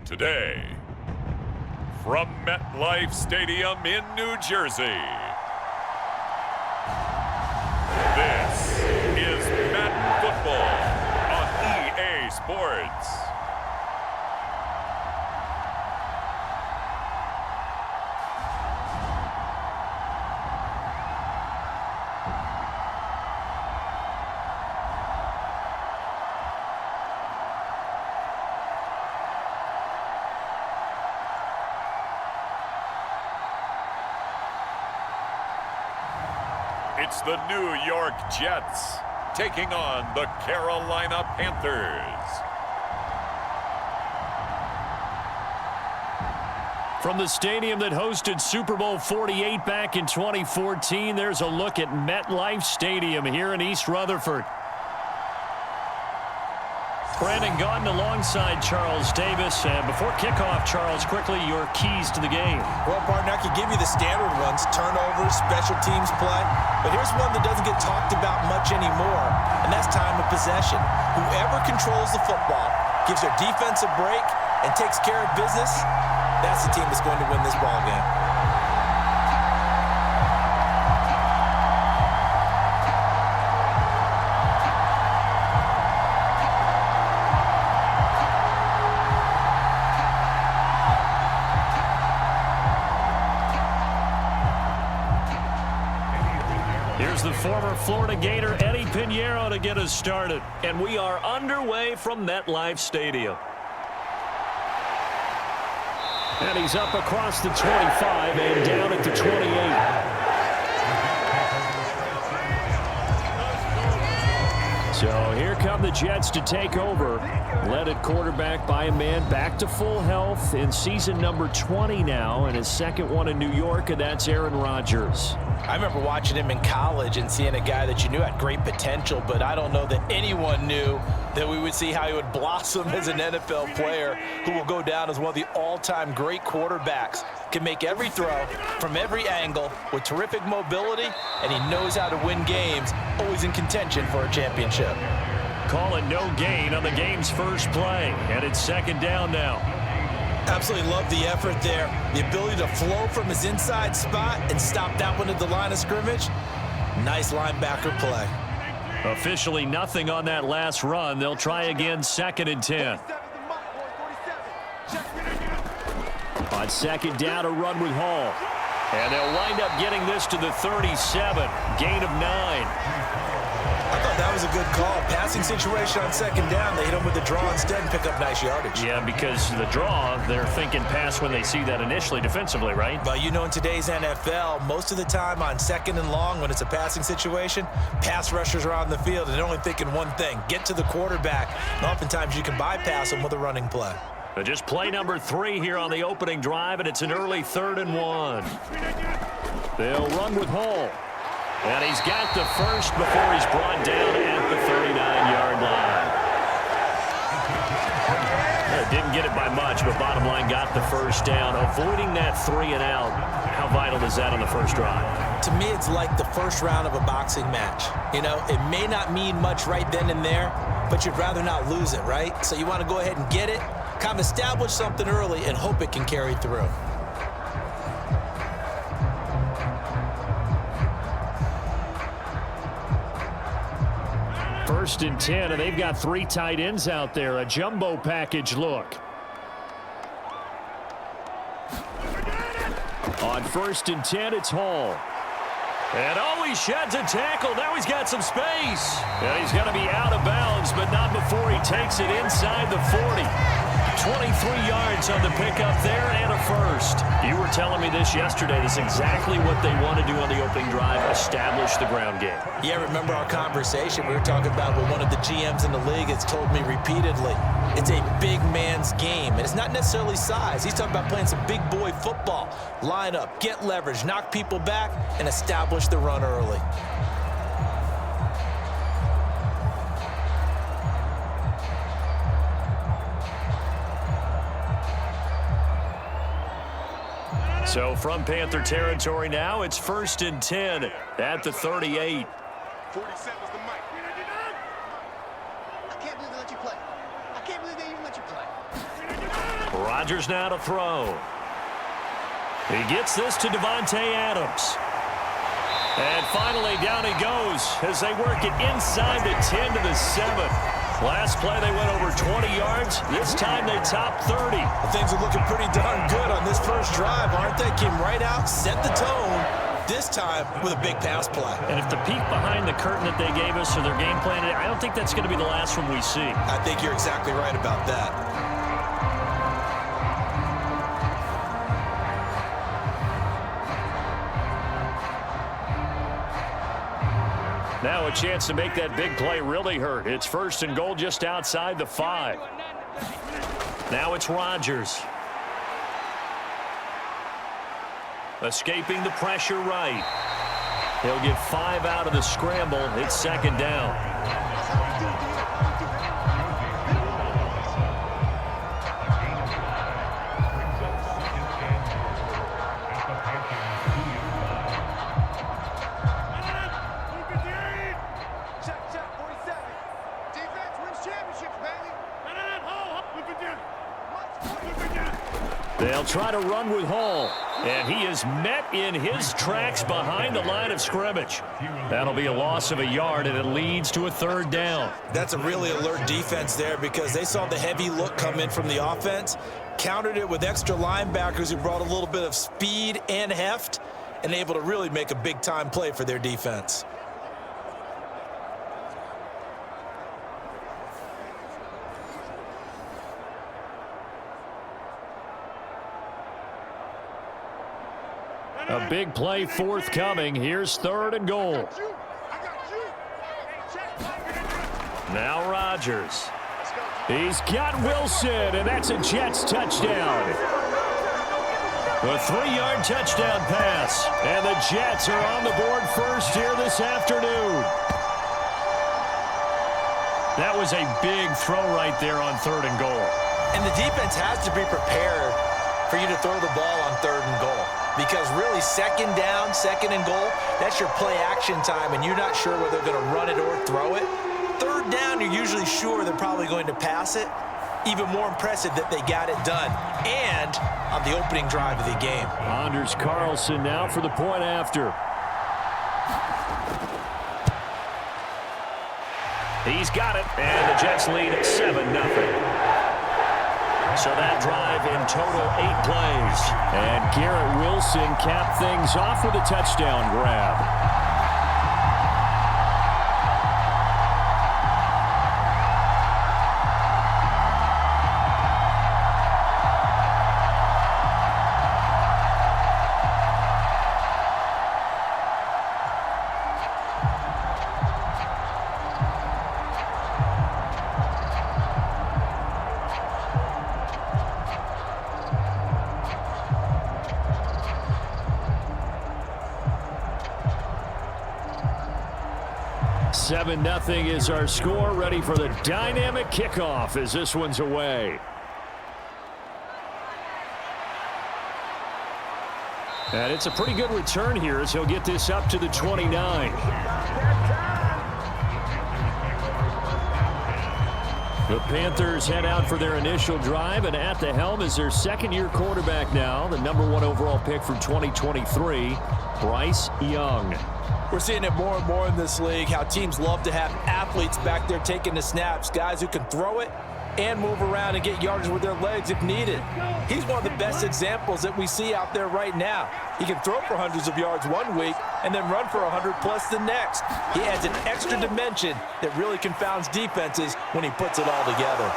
Today, from MetLife Stadium in New Jersey, this is Madden Football on EA Sports. It's the New York Jets taking on the Carolina Panthers. From the stadium that hosted Super Bowl 48 back in 2014, there's a look at MetLife Stadium here in East Rutherford. Brandon Gaudin alongside Charles Davis. And before kickoff, Charles, quickly your keys to the game. Well, partner, I could give you the standard ones, turnovers, special teams play. But here's one that doesn't get talked about much anymore, and that's time of possession. Whoever controls the football, gives their defense a break, and takes care of business, that's the team that's going to win this ball game. Here's the former Florida Gator Eddie Pinheiro to get us started. And we are underway from MetLife Stadium. And he's up across the 25 and down at the 28. So here come the Jets to take over. Led at quarterback by a man back to full health in season number 20 now, and his second one in New York, and that's Aaron Rodgers. I remember watching him in college and seeing a guy that you knew had great potential, but I don't know that anyone knew that we would see how he would blossom as an NFL player who will go down as one of the all-time great quarterbacks. Can make every throw from every angle with terrific mobility, and he knows how to win games, always in contention for a championship. Call it no gain on the game's first play, and it's second down now. Absolutely love the effort there. The ability to flow from his inside spot and stop that one at the line of scrimmage. Nice linebacker play. Officially nothing on that last run. They'll try again, second and 10. On second down, a run with Hall. And they'll wind up getting this to the 37. Gain of 9. I thought that was a good call. Passing situation on second down. They hit him with the draw instead and pick up nice yardage. Yeah, because the draw, they're thinking pass when they see that initially defensively, right? But you know, in today's NFL, most of the time on second and long, when it's a passing situation, pass rushers are on the field and they're only thinking one thing, get to the quarterback. And oftentimes you can bypass them with a running play. But just play number 3 here on the opening drive, and it's an early 3rd and 1. They'll run with Hall. And he's got the first before he's brought down at the 39-yard line. Didn't get it by much, but bottom line got the first down. Avoiding that 3 and out, how vital is that on the first drive? To me, it's like the first round of a boxing match. You know, it may not mean much right then and there, but you'd rather not lose it, right? So you want to go ahead and get it, kind of establish something early, and hope it can carry through. First and 10, and they've got 3 tight ends out there. A jumbo package look. On first and 10, it's Hall. And he sheds a tackle. Now he's got some space. And he's going to be out of bounds, but not before he takes it inside the 40. 23 yards on the pickup there and a first. You were telling me this yesterday. This is exactly what they want to do on the opening drive, establish the ground game. Yeah, remember our conversation. We were talking about what one of the GMs in the league has told me repeatedly. It's a big man's game, and it's not necessarily size. He's talking about playing some big boy football. Line up, get leverage, knock people back, and establish the run early. So from Panther territory now, it's first and 10 at the 38. 47's the mic. I can't believe they let you play. I can't believe they even let you play. Rodgers now to throw. He gets this to Devontae Adams. And finally, down he goes as they work it inside the 10 to the 7. Last play, they went over 20 yards. This time, they top 30. Well, things are looking pretty darn good on this first drive, aren't they? Came right out, set the tone, this time with a big pass play. And if the peek behind the curtain that they gave us or their game plan, I don't think that's going to be the last one we see. I think you're exactly right about that. Now a chance to make that big play really hurt. It's 1st and goal just outside the 5. Now it's Rodgers. Escaping the pressure right. He'll get 5 out of the scramble. It's 2nd down. They'll try to run with Hall, and he is met in his tracks behind the line of scrimmage. That'll be a loss of a yard, and it leads to a 3rd down. That's a really alert defense there because they saw the heavy look come in from the offense, countered it with extra linebackers who brought a little bit of speed and heft, and able to really make a big-time play for their defense. A big play forthcoming. Here's 3rd and goal. Now Rodgers. He's got Wilson, and that's a Jets touchdown. A 3-yard touchdown pass, and the Jets are on the board first here this afternoon. That was a big throw right there on 3rd and goal. And the defense has to be prepared for you to throw the ball on 3rd and goal. Because really, 2nd down, 2nd and goal, that's your play action time, and you're not sure whether they're going to run it or throw it. 3rd down, you're usually sure they're probably going to pass it. Even more impressive that they got it done, and on the opening drive of the game. Anders Carlson now for the point after. He's got it, and the Jets lead at 7-0. So that drive in total 8 plays. And Garrett Wilson capped things off with a touchdown grab. Nothing is our score. Ready for the dynamic kickoff as this one's away. And it's a pretty good return here as he'll get this up to the 29. The Panthers head out for their initial drive, and at the helm is their 2nd-year quarterback now, the #1 overall pick from 2023, Bryce Young. We're seeing it more and more in this league, how teams love to have athletes back there taking the snaps, guys who can throw it and move around and get yardage with their legs if needed. He's one of the best examples that we see out there right now. He can throw for hundreds of yards one week and then run for 100+ the next. He adds an extra dimension that really confounds defenses when he puts it all together.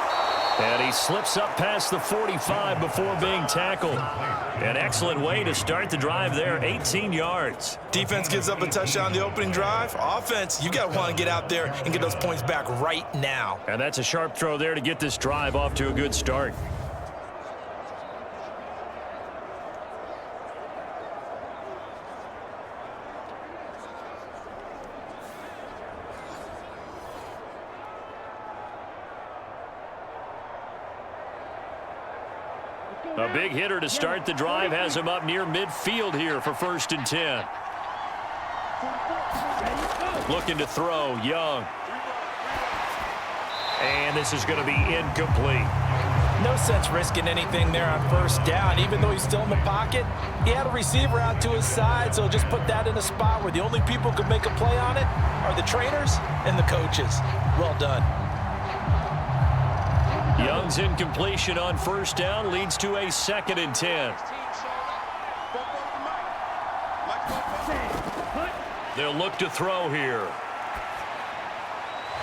And he slips up past the 45 before being tackled. An excellent way to start the drive there, 18 yards. Defense gives up a touchdown on the opening drive. Offense, you got to want to get out there and get those points back right now. And that's a sharp throw there to get this drive off to a good start. A big hitter to start the drive has him up near midfield here for 1st and 10. Looking to throw, Young. And this is going to be incomplete. No sense risking anything there on first down. Even though he's still in the pocket, he had a receiver out to his side, so just put that in a spot where the only people who can make a play on it are the trainers and the coaches. Well done. Young's incompletion on first down leads to a 2nd and 10. They'll look to throw here.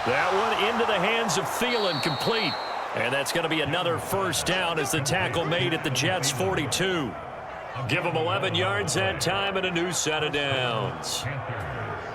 That one into the hands of Thielen, complete. And that's going to be another first down as the tackle made at the Jets' 42. Give them 11 yards that time and a new set of downs.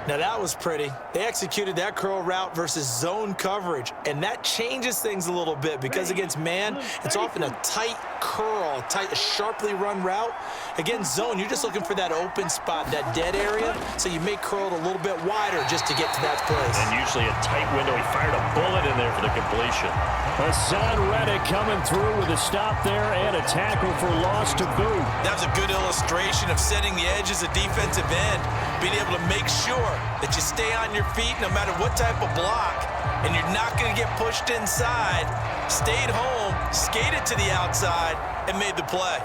Now that was pretty. They executed that curl route versus zone coverage, and that changes things a little bit because against man, it's often a tight curl, a sharply run route. Against zone, you're just looking for that open spot, that dead area, so you may curl it a little bit wider just to get to that place. And usually a tight window. He fired a bullet in there for the completion. Hassan Reddick coming through with a stop there and a tackle for loss to boot. That was a good illustration of setting the edge as a defensive end, being able to make sure that you stay on your feet no matter what type of block, and you're not going to get pushed inside. Stayed home, skated to the outside, and made the play.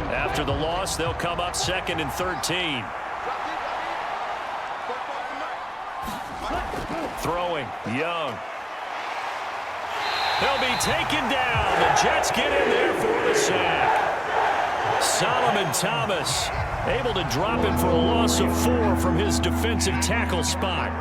After the loss, they'll come up 2nd and 13. Throwing, Young. He'll be taken down. The Jets get in there for the sack. Solomon Thomas able to drop him for a loss of 4 from his defensive tackle spot.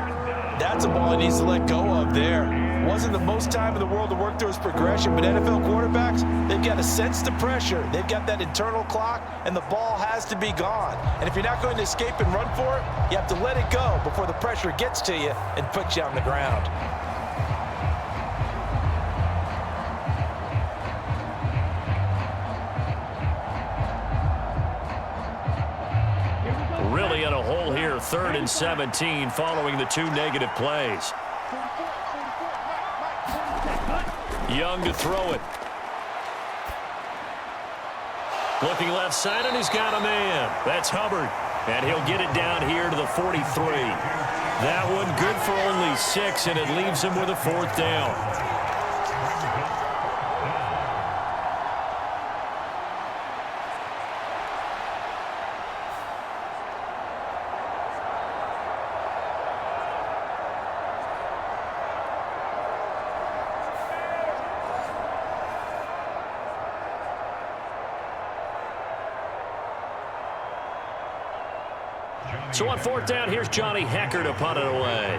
That's a ball he needs to let go of there. Wasn't the most time in the world to work through his progression, but NFL quarterbacks, they've got to sense the pressure. They've got that internal clock, and the ball has to be gone. And if you're not going to escape and run for it, you have to let it go before the pressure gets to you and puts you on the ground. Really in a hole here, 3rd and 17 following the 2 negative plays. Young to throw it. Looking left side, and he's got a man. That's Hubbard. And he'll get it down here to the 43. That one good for only 6, and it leaves him with a 4th down. So on 4th down, here's Johnny Hecker to punt it away.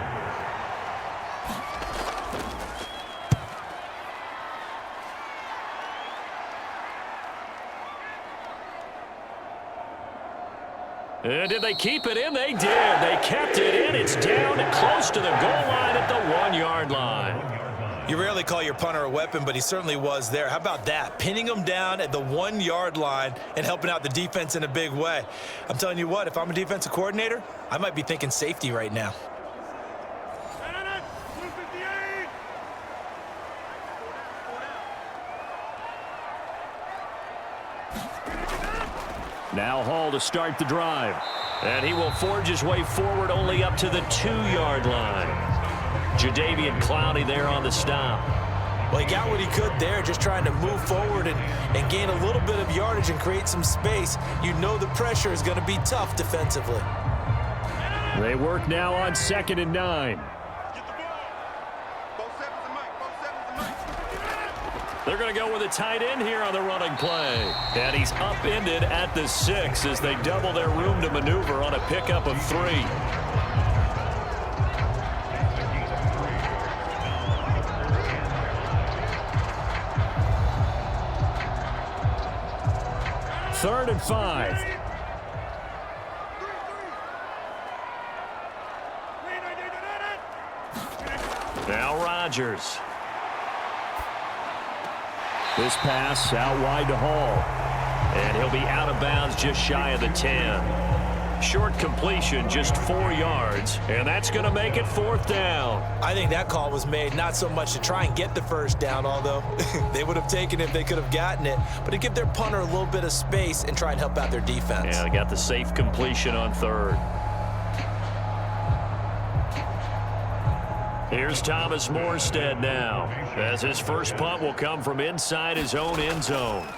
And did they keep it in? They did. They kept it in. It's down and close to the goal line at the 1-yard line. You rarely call your punter a weapon, but he certainly was there. How about that? Pinning him down at the 1-yard line and helping out the defense in a big way. I'm telling you what, if I'm a defensive coordinator, I might be thinking safety right now. Now Hall to start the drive. And he will forge his way forward only up to the 2-yard line. Jadeveon Clowney there on the stop. Well, he got what he could there, just trying to move forward and gain a little bit of yardage and create some space. You know the pressure is going to be tough defensively. They work now on 2nd and 9. They're going to go with a tight end here on the running play. And he's upended at the 6 as they double their room to maneuver on a pickup of 3. Third and 5. Now Rodgers. This pass out wide to Hall. And he'll be out of bounds just shy of the 10. Short completion, just 4 yards. And that's going to make it 4th down. I think that call was made not so much to try and get the first down, although they would have taken it if they could have gotten it, but to give their punter a little bit of space and try and help out their defense. Yeah, they got the safe completion on 3rd. Here's Thomas Morstead now, as his first punt will come from inside his own end zone.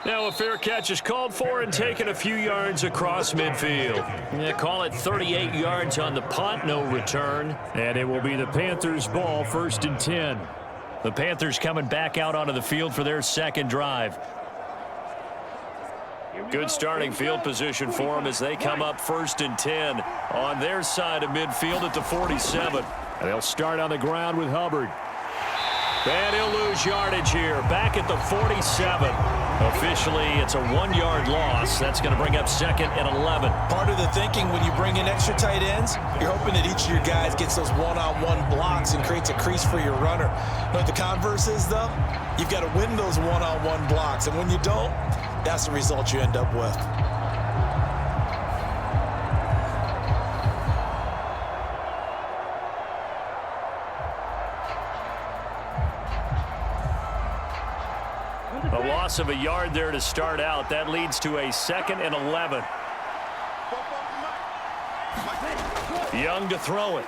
Now a fair catch is called for and taken a few yards across midfield. Yeah, call it 38 yards on the punt, no return. And it will be the Panthers' ball, 1st and 10. The Panthers coming back out onto the field for their second drive. Good starting field position for them as they come up 1st and 10 on their side of midfield at the 47. And they'll start on the ground with Hubbard. And he'll lose yardage here, back at the 47. Officially, it's a 1-yard loss. That's going to bring up 2nd and 11. Part of the thinking when you bring in extra tight ends, you're hoping that each of your guys gets those one-on-one blocks and creates a crease for your runner. You know what the converse is, though? You've got to win those one-on-one blocks, and when you don't, that's the result you end up with. A loss of a yard there to start out. That leads to a 2nd and 11. Young to throw it.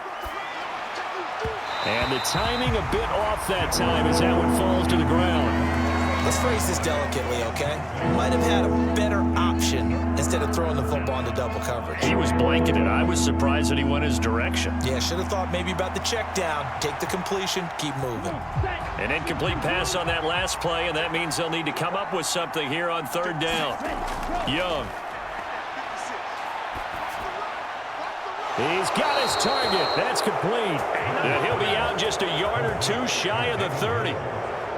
And the timing a bit off that time as that one falls to the ground. Let's phrase this delicately, okay? Might have had a better option instead of throwing the football into double coverage. He was blanketed. I was surprised that he went his direction. Yeah, should have thought maybe about the check down, take the completion, keep moving. An incomplete pass on that last play, and that means they'll need to come up with something here on 3rd down. Young. He's got his target. That's complete. And he'll be out just a yard or two shy of the 30.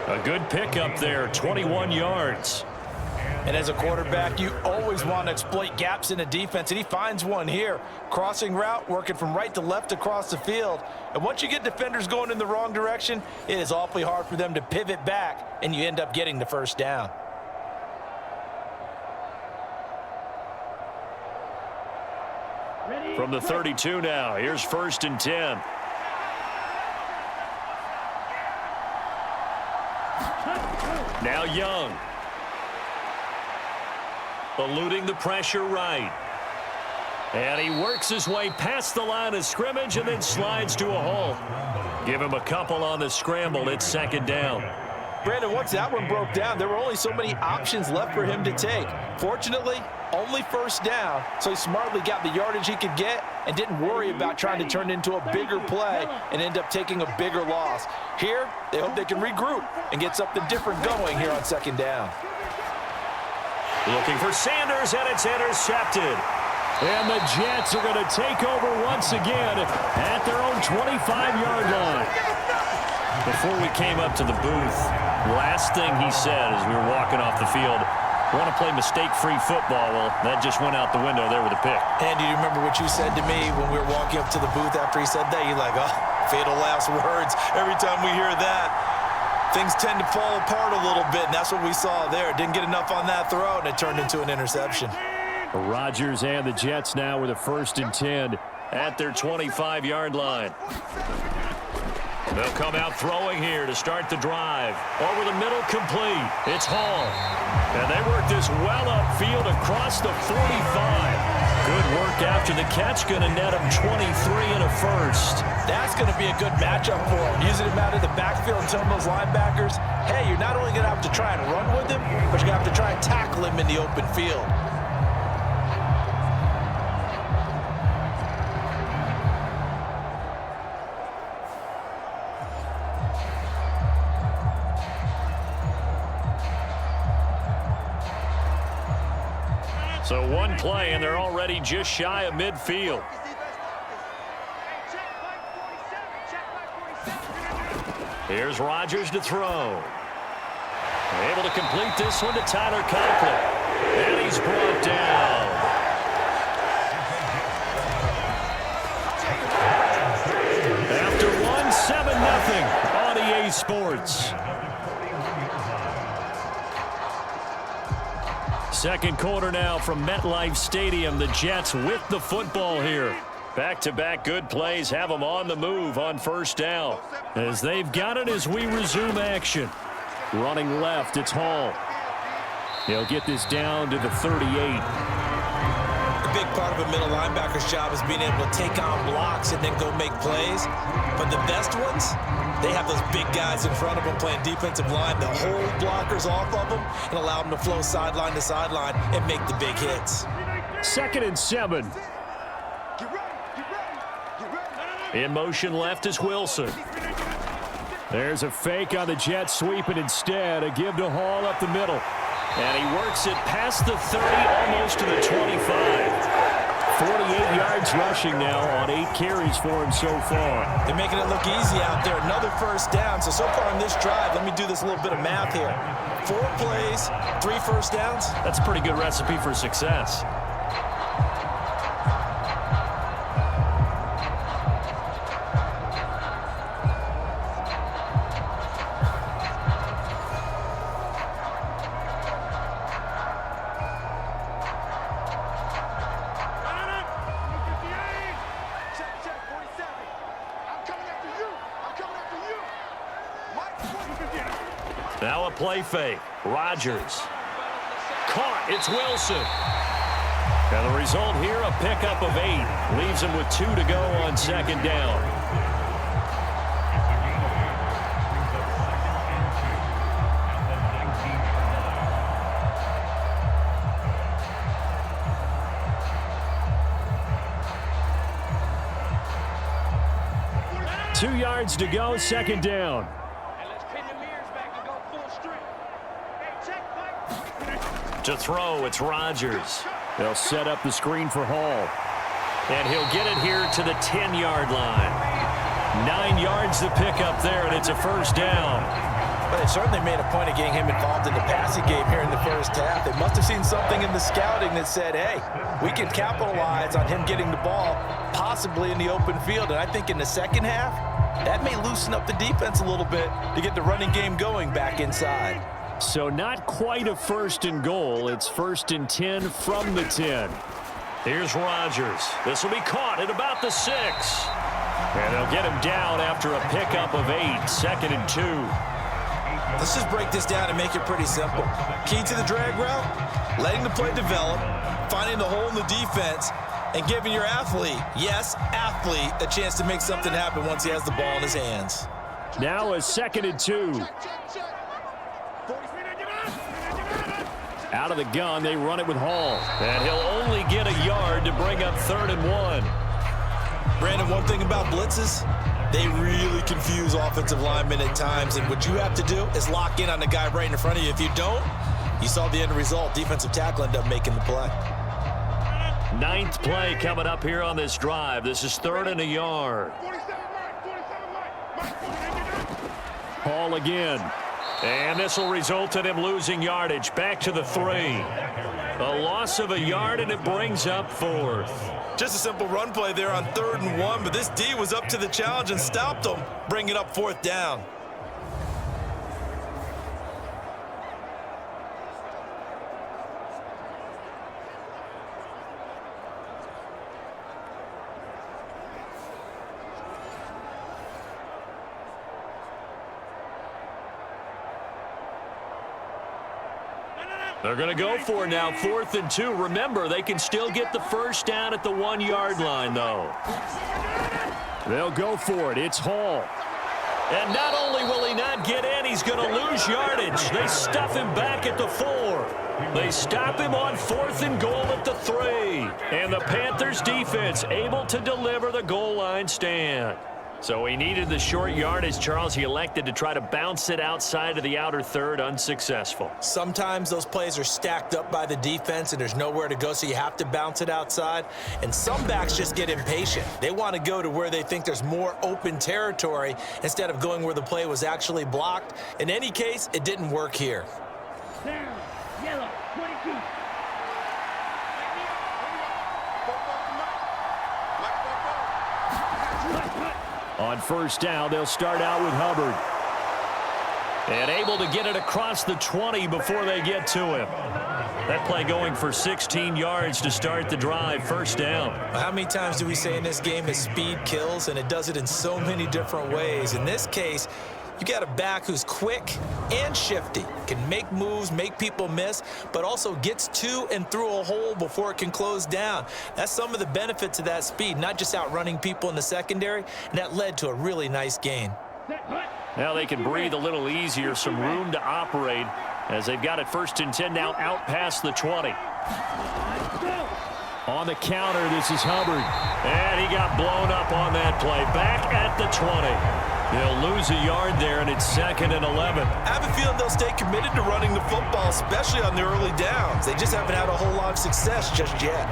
A good pickup there, 21 yards. And as a quarterback, you always want to exploit gaps in the defense, and he finds one here. Crossing route, working from right to left across the field. And once you get defenders going in the wrong direction, it is awfully hard for them to pivot back, and you end up getting the 1st down. From the 32 now, here's 1st and 10. Now Young. Eluding the pressure right. And he works his way past the line of scrimmage and then slides to a hole. Give him a couple on the scramble. It's 2nd down. Brandon, once that one broke down, there were only so many options left for him to take. Fortunately, only 1st down, so he smartly got the yardage he could get and didn't worry about trying to turn it into a bigger play and end up taking a bigger loss. Here, they hope they can regroup and get something different going here on 2nd down. Looking for Sanders, and it's intercepted. And the Jets are going to take over once again at their own 25-yard line. Before we came up to the booth, last thing he said as we were walking off the field, want to play mistake-free football. Well, that just went out the window there with a pick. Andy, do you remember what you said to me when we were walking up to the booth after he said that? You're like, oh, fatal last words. Every time we hear that, things tend to fall apart a little bit, and that's what we saw there. Didn't get enough on that throw, and it turned into an interception. Rodgers and the Jets now with a 1st and 10 at their 25-yard line. They'll come out throwing here to start the drive. Over the middle, complete. It's Hall. And they work this well upfield across the 45. Good work after the catch. Going to net him 23 and a 1st. That's going to be a good matchup for him. Using him out of the backfield and telling those linebackers, hey, you're not only going to have to try and run with him, but you're going to have to try and tackle him in the open field. So one play, and they're already just shy of midfield. Here's Rodgers to throw. Able to complete this one to Tyler Conklin. And he's brought down. After one, 7-0 on EA Sports. Second quarter now from MetLife Stadium. The Jets with the football here. Back-to-back good plays have them on the move on 1st down. As they've got it as we resume action. Running left, it's Hall. He'll get this down to the 38. The big part of a middle linebacker's job is being able to take on blocks and then go make plays. But the best ones, they have those big guys in front of them playing defensive line that hold blockers off of them and allow them to flow sideline to sideline and make the big hits. 2nd and 7. In motion left is Wilson. There's a fake on the jet sweep, and instead a give to Hall up the middle. And he works it past the 30, almost to the 25. 48 yards rushing now on 8 carries for him so far. They're making it look easy out there. Another first down. So far in this drive, let me do this little bit of math here. 4 plays, 3 first downs. That's a pretty good recipe for success. Now a play fake. Rodgers. Caught. It's Wilson. And the result here, a pickup of 8. Leaves him with 2 to go on 2nd down. Two yards to go, 2nd down. To throw, it's Rodgers. They'll set up the screen for Hall. And he'll get it here to the 10-yard line. 9 yards to pick up there, and it's a 1st down. But they certainly made a point of getting him involved in the passing game here in the first half. They must have seen something in the scouting that said, hey, we can capitalize on him getting the ball, possibly in the open field. And I think in the second half, that may loosen up the defense a little bit to get the running game going back inside. So not quite a 1st and goal. It's 1st and 10 from the 10. Here's Rodgers. This will be caught at about the 6. And they'll get him down after a pickup of 8. 2nd and 2. Let's just break this down and make it pretty simple. Key to the drag route, letting the play develop, finding the hole in the defense, and giving your athlete, yes, athlete, a chance to make something happen once he has the ball in his hands. Now a 2nd and 2. Out of the gun, they run it with Hall. And he'll only get a yard to bring up 3rd and 1. Brandon, one thing about blitzes, they really confuse offensive linemen at times. And what you have to do is lock in on the guy right in front of you. If you don't, you saw the end result. Defensive tackle ended up making the play. 9th play coming up here on this drive. This is 3rd and a yard. Hall again. And this will result in him losing yardage back to the 3. A loss of a yard, and it brings up 4th. Just a simple run play there on 3rd and 1, but this D was up to the challenge and stopped him, bringing up 4th down. They're going to go for it now, 4th and 2. Remember, they can still get the 1st down at the 1-yard line, though. They'll go for it. It's Hall. And not only will he not get in, he's going to lose yardage. They stuff him back at the 4. They stop him on 4th and goal at the 3. And the Panthers defense able to deliver the goal line stand. So he needed the short yardage, Charles. He elected to try to bounce it outside of the outer 3rd, unsuccessful. Sometimes those plays are stacked up by the defense and there's nowhere to go, so you have to bounce it outside. And some backs just get impatient. They want to go to where they think there's more open territory instead of going where the play was actually blocked. In any case, it didn't work here. Down, yellow, 22. On 1st down, they'll start out with Hubbard. And able to get it across the 20 before they get to him. That play going for 16 yards to start the drive. 1st down. How many times do we say in this game that speed kills, and it does it in so many different ways? In this case, You got a back who's quick and shifty, can make moves, make people miss, but also gets to and through a hole before it can close down. That's some of the benefits of that speed, not just outrunning people in the secondary, and that led to a really nice gain. Now they can breathe a little easier, some room to operate as they've got it 1st and 10 now out past the 20. On the counter, this is Hubbard. And he got blown up on that play. Back at the 20. They'll lose a yard there, and it's 2nd and 11. I have a feeling they'll stay committed to running the football, especially on the early downs. They just haven't had a whole lot of success just yet.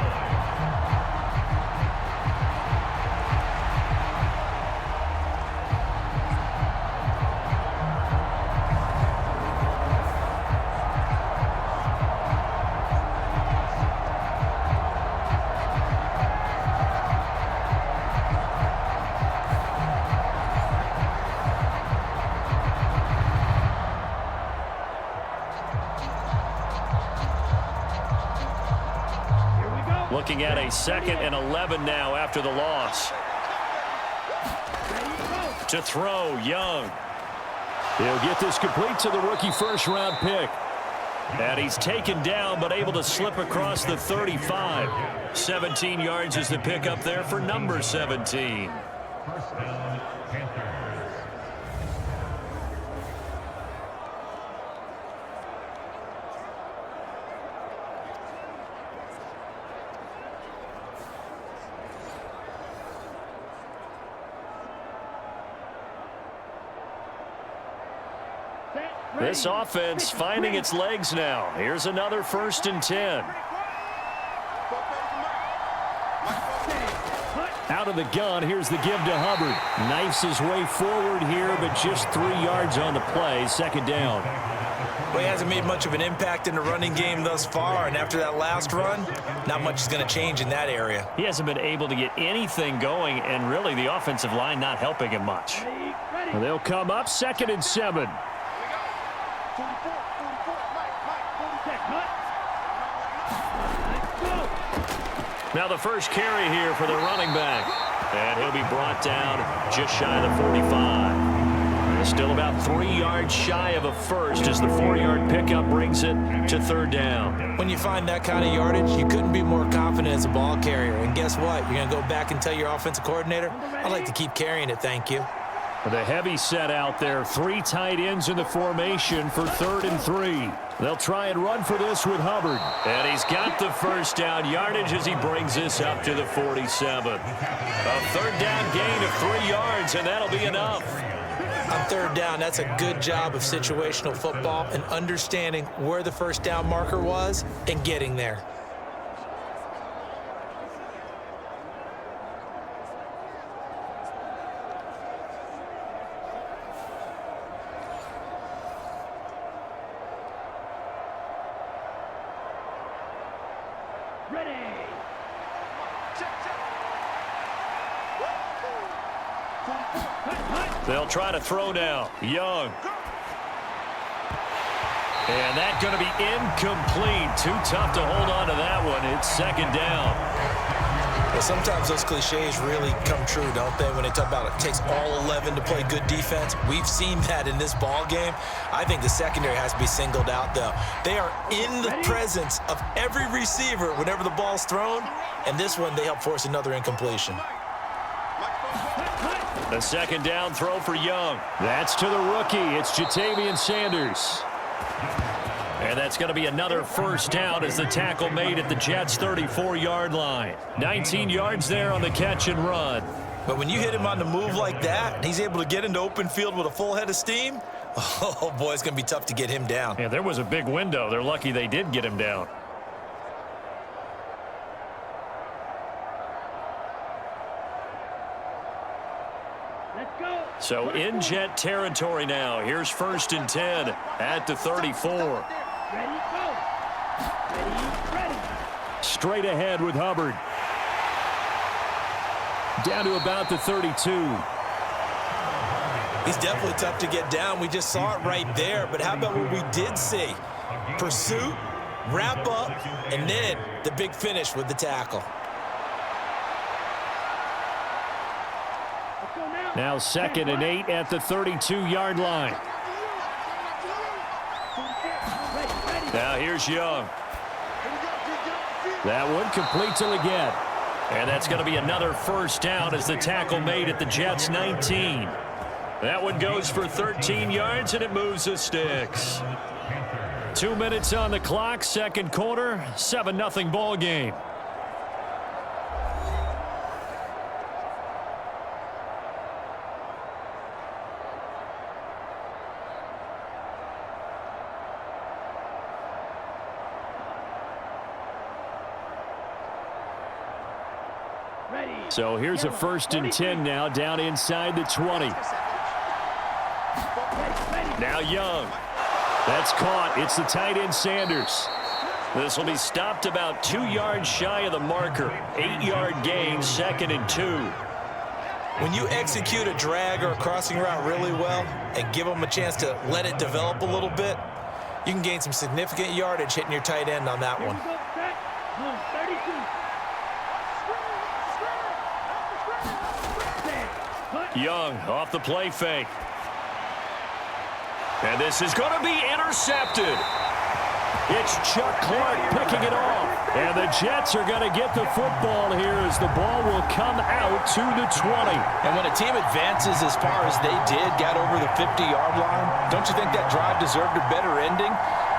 Looking at a 2nd and 11 now after the loss. To throw, Young. He'll get this complete to the rookie 1st-round pick. And he's taken down but able to slip across the 35. 17 yards is the pickup there for number 17. This offense finding its legs now. Here's another 1st and 10. Out of the gun, here's the give to Hubbard. Knifes his way forward here, but just 3 yards on the play. 2nd down. Well, he hasn't made much of an impact in the running game thus far, and after that last run, not much is going to change in that area. He hasn't been able to get anything going, and really the offensive line not helping him much. They'll come up 2nd and 7. Now the first carry here for the running back. And he'll be brought down just shy of the 45. Still about 3 yards shy of a first as the 4-yard pickup brings it to 3rd down. When you find that kind of yardage, you couldn't be more confident as a ball carrier. And guess what? You're going to go back and tell your offensive coordinator, I'd like to keep carrying it, thank you. The heavy set out there. 3 tight ends in the formation for 3rd and 3. They'll try and run for this with Hubbard. And he's got the 1st down yardage as he brings this up to the 47. A 3rd down gain of 3 yards, and that'll be enough. On 3rd down, that's a good job of situational football and understanding where the 1st down marker was and getting there. They'll try to throw now. Young. And that's going to be incomplete. Too tough to hold on to that one. It's 2nd down. Well, sometimes those cliches really come true, don't they? When they talk about it takes all 11 to play good defense. We've seen that in this ball game. I think the secondary has to be singled out, though. They are in the presence of every receiver whenever the ball's thrown. And this one, they help force another incompletion. The 2nd down throw for Young. That's to the rookie. It's Jatavian Sanders. And that's going to be another 1st down as the tackle made at the Jets' 34-yard line. 19 yards there on the catch and run. But when you hit him on the move like that, and he's able to get into open field with a full head of steam, oh, boy, it's going to be tough to get him down. Yeah, there was a big window. They're lucky they did get him down. So in Jet territory now. Here's 1st and 10 at the 34. Straight ahead with Hubbard. Down to about the 32. He's definitely tough to get down. We just saw it right there. But how about what we did see? Pursuit, wrap up, and then the big finish with the tackle. Let's go now. Now 2nd and 8 at the 32-yard line. Now here's Young. That one complete till again. And that's going to be another first down as the tackle made at the Jets' 19. That one goes for 13 yards, and it moves the sticks. 2 minutes on the clock, second quarter, 7-0 ball game. So here's a 1st and 10 now, down inside the 20. Now Young. That's caught. It's the tight end Sanders. This will be stopped about 2 yards shy of the marker. 8-yard gain, 2nd and 2. When you execute a drag or a crossing route really well and give them a chance to let it develop a little bit, you can gain some significant yardage hitting your tight end on that one. Young off the play fake. And this is going to be intercepted. It's Chuck Clark picking it off. And the Jets are going to get the football here as the ball will come out to the 20. And when a team advances as far as they did, got over the 50-yard line, don't you think that drive deserved a better ending?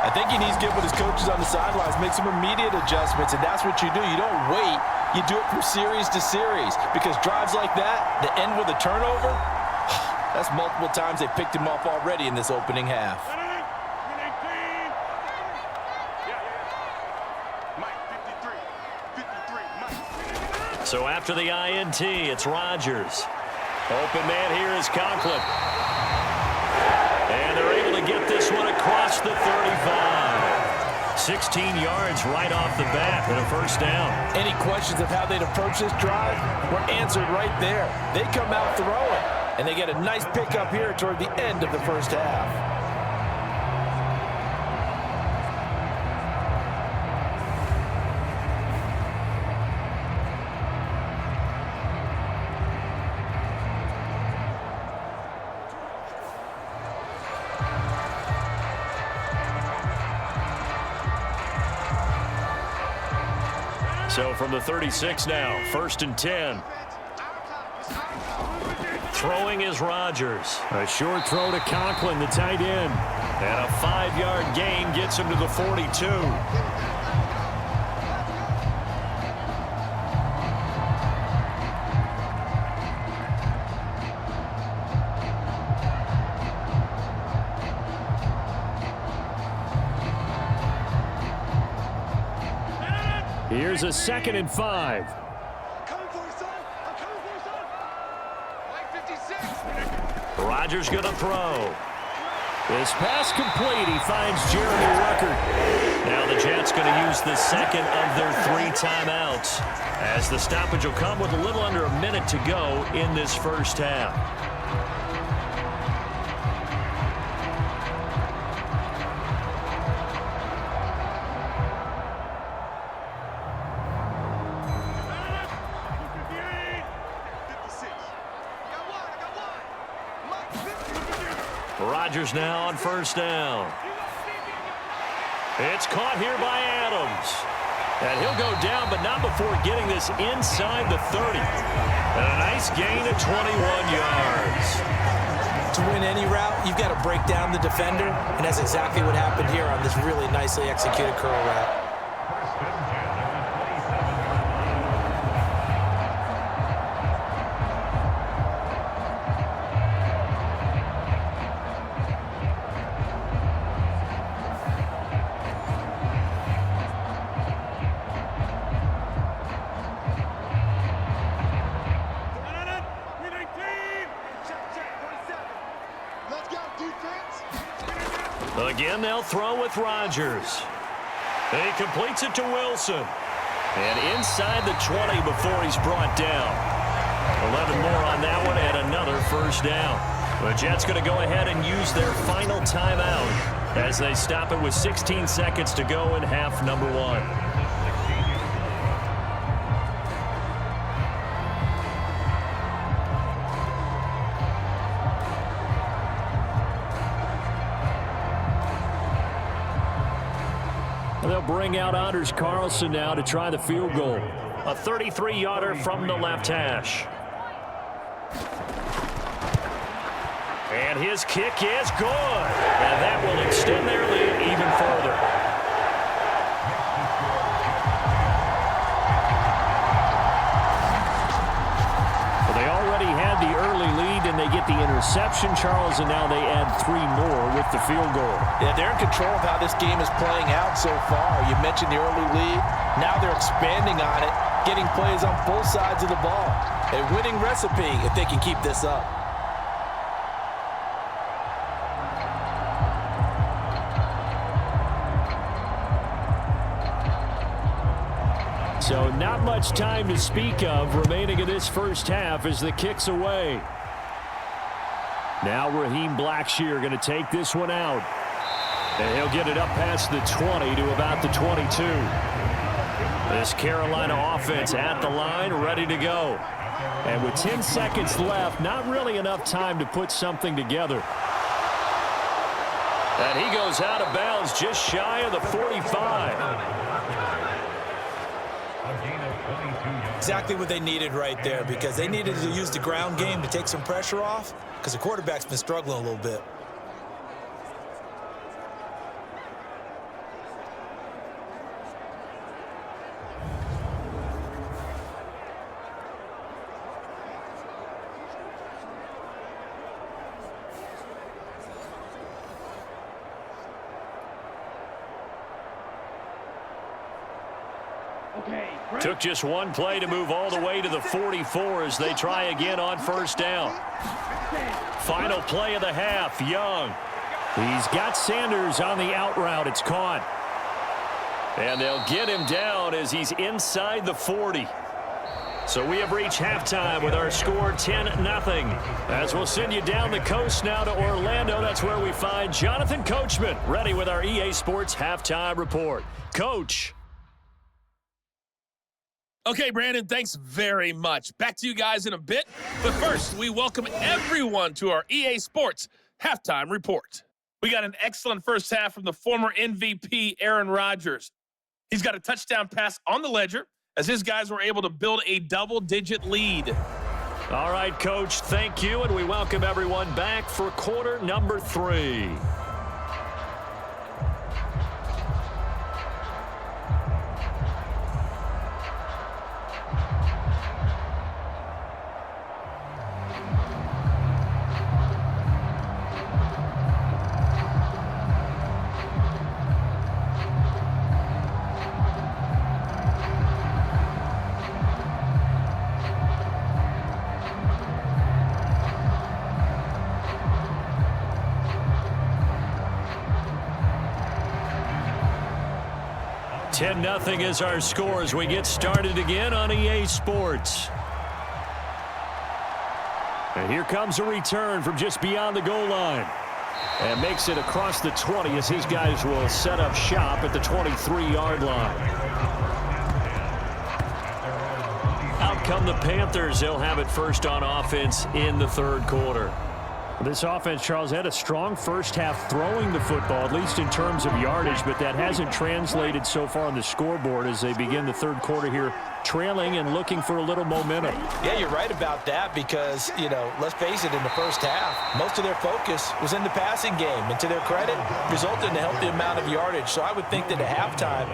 I think he needs to get with his coaches on the sidelines, make some immediate adjustments, and that's what you do. You don't wait. You do it from series to series, because drives like that, that end with a turnover, that's multiple times they picked him off already in this opening half. So after the INT, it's Rodgers. Open man here is Conklin. And they're able to get this one across the 35. 16 yards right off the bat and a first down. Any questions of how they'd approach this drive were answered right there. They come out throwing, and they get a nice pickup here toward the end of the first half. So from the 36 now, 1st and 10. Throwing is Rodgers. A short throw to Conklin, the tight end. And a 5-yard gain gets him to the 42. Here's a 2nd and 5. Rodgers going to throw. This pass complete. He finds Jeremy Ruckert. Now the Jets going to use the second of their 3 timeouts, as the stoppage will come with a little under a minute to go in this first half. Rodgers now on first down. It's caught here by Adams. And he'll go down, but not before getting this inside the 30. And a nice gain of 21 yards. To win any route, you've got to break down the defender, and that's exactly what happened here on this really nicely executed curl route. Again, they'll throw with Rodgers. He completes it to Wilson. And inside the 20 before he's brought down. 11 more on that one and another first down. The Jets going to go ahead and use their final timeout as they stop it with 16 seconds to go in half number 1. bring out Anders Carlson now to try the field goal. A 33-yarder from the left hash. And his kick is good. And that will extend their lead even further. Well, they already had the early lead, and they get the interception, Charles, and now they add 3 more with the field goal. Yeah, they're in control of how this game is playing out so far. You mentioned the early lead. Now they're expanding on it, getting plays on both sides of the ball. A winning recipe if they can keep this up. So not much time to speak of remaining in this first half as the kick's away. Now Raheem Blackshear going to take this one out. And he'll get it up past the 20 to about the 22. This Carolina offense at the line, ready to go. And with 10 seconds left, not really enough time to put something together. And he goes out of bounds just shy of the 45. Exactly what they needed right there, because they needed to use the ground game to take some pressure off, because the quarterback's been struggling a little bit. Took just one play to move all the way to the 44 as they try again on first down. Final play of the half, Young. He's got Sanders on the out route. It's caught. And they'll get him down as he's inside the 40. So we have reached halftime with our score 10-0. As we'll send you down the coast now to Orlando, that's where we find Jonathan Coachman ready with our EA Sports Halftime Report. Coach. Okay, Brandon, thanks very much. Back to you guys in a bit. But first, we welcome everyone to our EA Sports Halftime Report. We got an excellent first half from the former MVP, Aaron Rodgers. He's got a touchdown pass on the ledger as his guys were able to build a double-digit lead. All right, Coach, thank you, and we welcome everyone back for quarter number 3. Nothing is our score as we get started again on EA Sports. And here comes a return from just beyond the goal line. And makes it across the 20 as his guys will set up shop at the 23-yard line. Out come the Panthers. They'll have it first on offense in the third quarter. This offense, Charles, had a strong first half throwing the football, at least in terms of yardage, but that hasn't translated so far on the scoreboard as they begin the third quarter here, trailing and looking for a little momentum. Yeah, you're right about that because, you know, let's face it, in the first half, most of their focus was in the passing game, and to their credit, resulted in a healthy amount of yardage. So I would think that at halftime,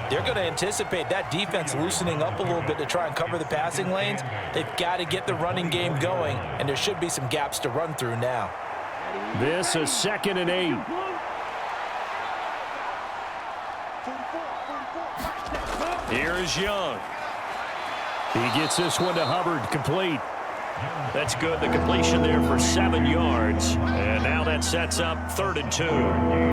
they're going to anticipate that defense loosening up a little bit to try and cover the passing lanes. They've got to get the running game going, and there should be some gaps to run through now. This is 2nd and 8. Here is Young. He gets this one to Hubbard, complete. That's good. The completion there for 7 yards. And now that sets up 3rd and 2.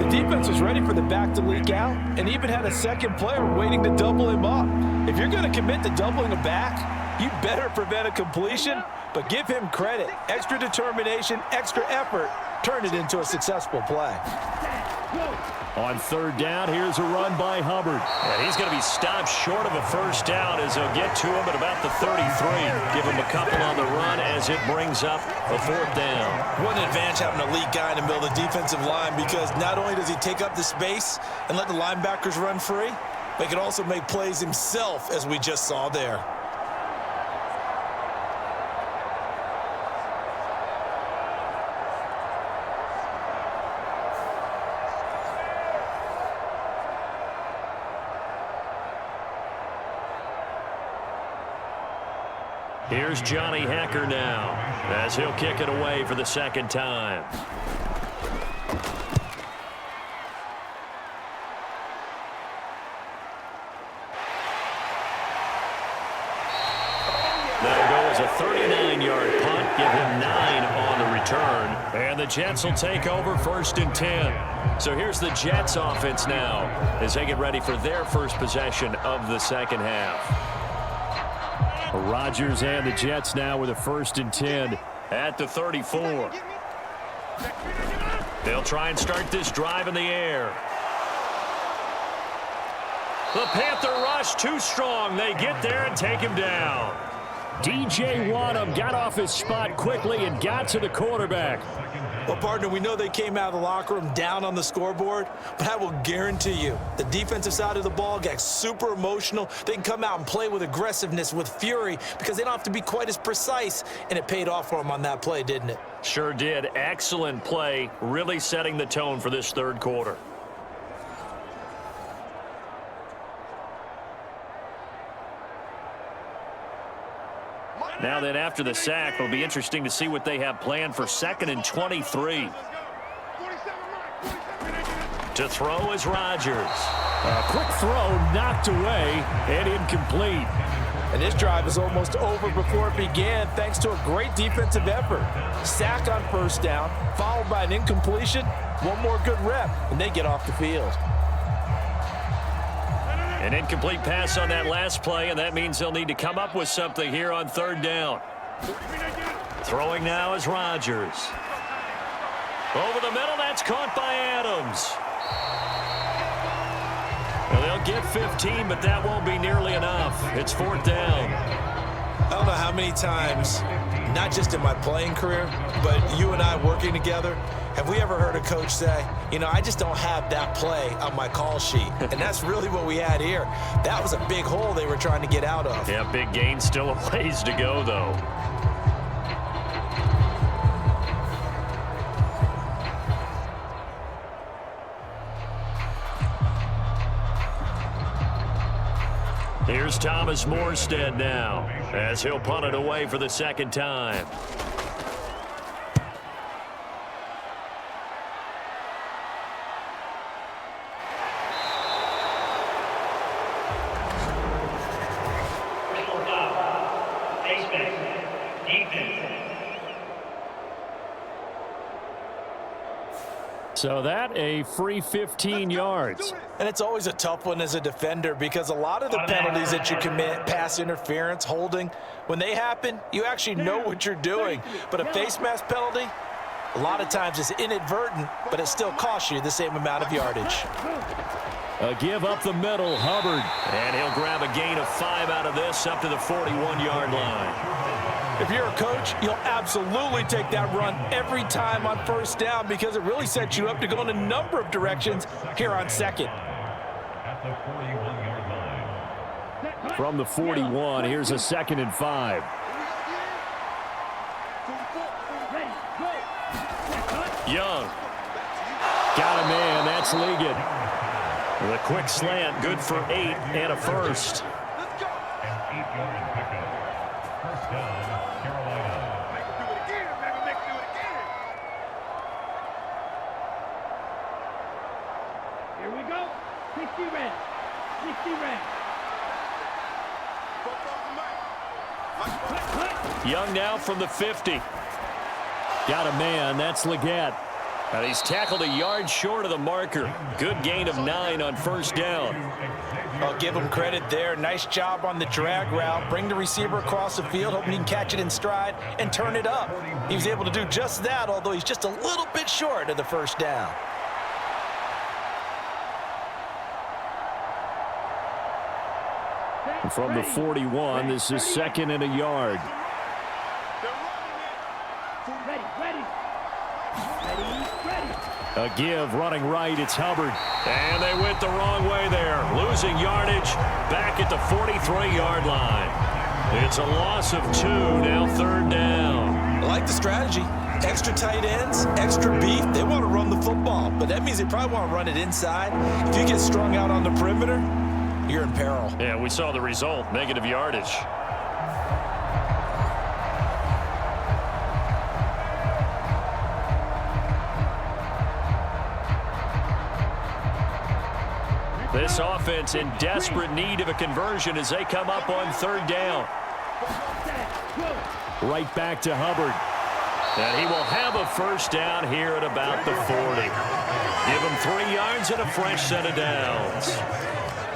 The defense was ready for the back to leak out and even had a second player waiting to double him up. If you're going to commit to doubling a back, you better prevent a completion, but give him credit. Extra determination, extra effort, turn it into a successful play. On third down, here's a run by Hubbard. And he's going to be stopped short of a first down as they'll get to him at about the 33. Give him a couple on the run as it brings up a fourth down. What an advantage having an elite guy in the middle of the defensive line, because not only does he take up the space and let the linebackers run free, but he can also make plays himself, as we just saw there. Here's Johnny Hacker now as he'll kick it away for the second time. That'll go as a 39-yard punt, give him 9 on the return. And the Jets will take over 1st and 10. So here's the Jets offense now as they get ready for their first possession of the second half. Rodgers and the Jets now with a 1st and 10 at the 34. They'll try and start this drive in the air. The Panther rush too strong. They get there and take him down. DJ Wanham got off his spot quickly and got to the quarterback. Well, partner, we know they came out of the locker room down on the scoreboard, but I will guarantee you the defensive side of the ball got super emotional. They can come out and play with aggressiveness, with fury, because they don't have to be quite as precise, and it paid off for them on that play, didn't it? Sure did. Excellent play, really setting the tone for this third quarter. Now then, after the sack, it'll be interesting to see what they have planned for 2nd and 23. To throw is Rodgers. A quick throw knocked away and incomplete. And this drive is almost over before it began, thanks to a great defensive effort. Sack on 1st down, followed by an incompletion. One more good rep, and they get off the field. An incomplete pass on that last play, and that means they'll need to come up with something here on 3rd down. Throwing now is Rodgers. Over the middle, that's caught by Adams. Well, they'll get 15, but that won't be nearly enough. It's 4th down. I don't know how many times, not just in my playing career, but you and I working together, have we ever heard a coach say, you know, I just don't have that play on my call sheet? And that's really what we had here. That was a big hole they were trying to get out of. Yeah, big gain, still a ways to go, though. Here's Thomas Morstead now as he'll punt it away for the 2nd time. So that a free 15 yards. And it's always a tough one as a defender, because a lot of the penalties that you commit, pass interference, holding, when they happen, you actually know what you're doing. But a face mask penalty, a lot of times it's inadvertent, but it still costs you the same amount of yardage. A give up the middle, Hubbard. And he'll grab a gain of 5 out of this up to the 41-yard line. If you're a coach, you'll absolutely take that run every time on 1st down, because it really sets you up to go in a number of directions here on 2nd. From the 41, here's a 2nd and 5. Young. Got a man, that's Ligon. The quick slant, good for 8 and a first. Here we go. 60 red. 60 red. Young now from the 50. Got a man, that's Leggett. And he's tackled a yard short of the marker. Good gain of 9 on 1st down. I'll give him credit there. Nice job on the drag route. Bring the receiver across the field, hoping he can catch it in stride and turn it up. He was able to do just that, although he's just a little bit short of the 1st down. From the 41, this is 2nd and a yard. A give running right, it's Hubbard. And they went the wrong way there. Losing yardage back at the 43-yard line. It's a loss of 2, now 3rd down. I like the strategy. Extra tight ends, extra beef. They want to run the football, but that means they probably want to run it inside. If you get strung out on the perimeter, you're in peril. Yeah, we saw the result, negative yardage. This offense in desperate need of a conversion as they come up on 3rd down. Right back to Hubbard. And he will have a 1st down here at about the 40. Give him 3 yards and a fresh set of downs.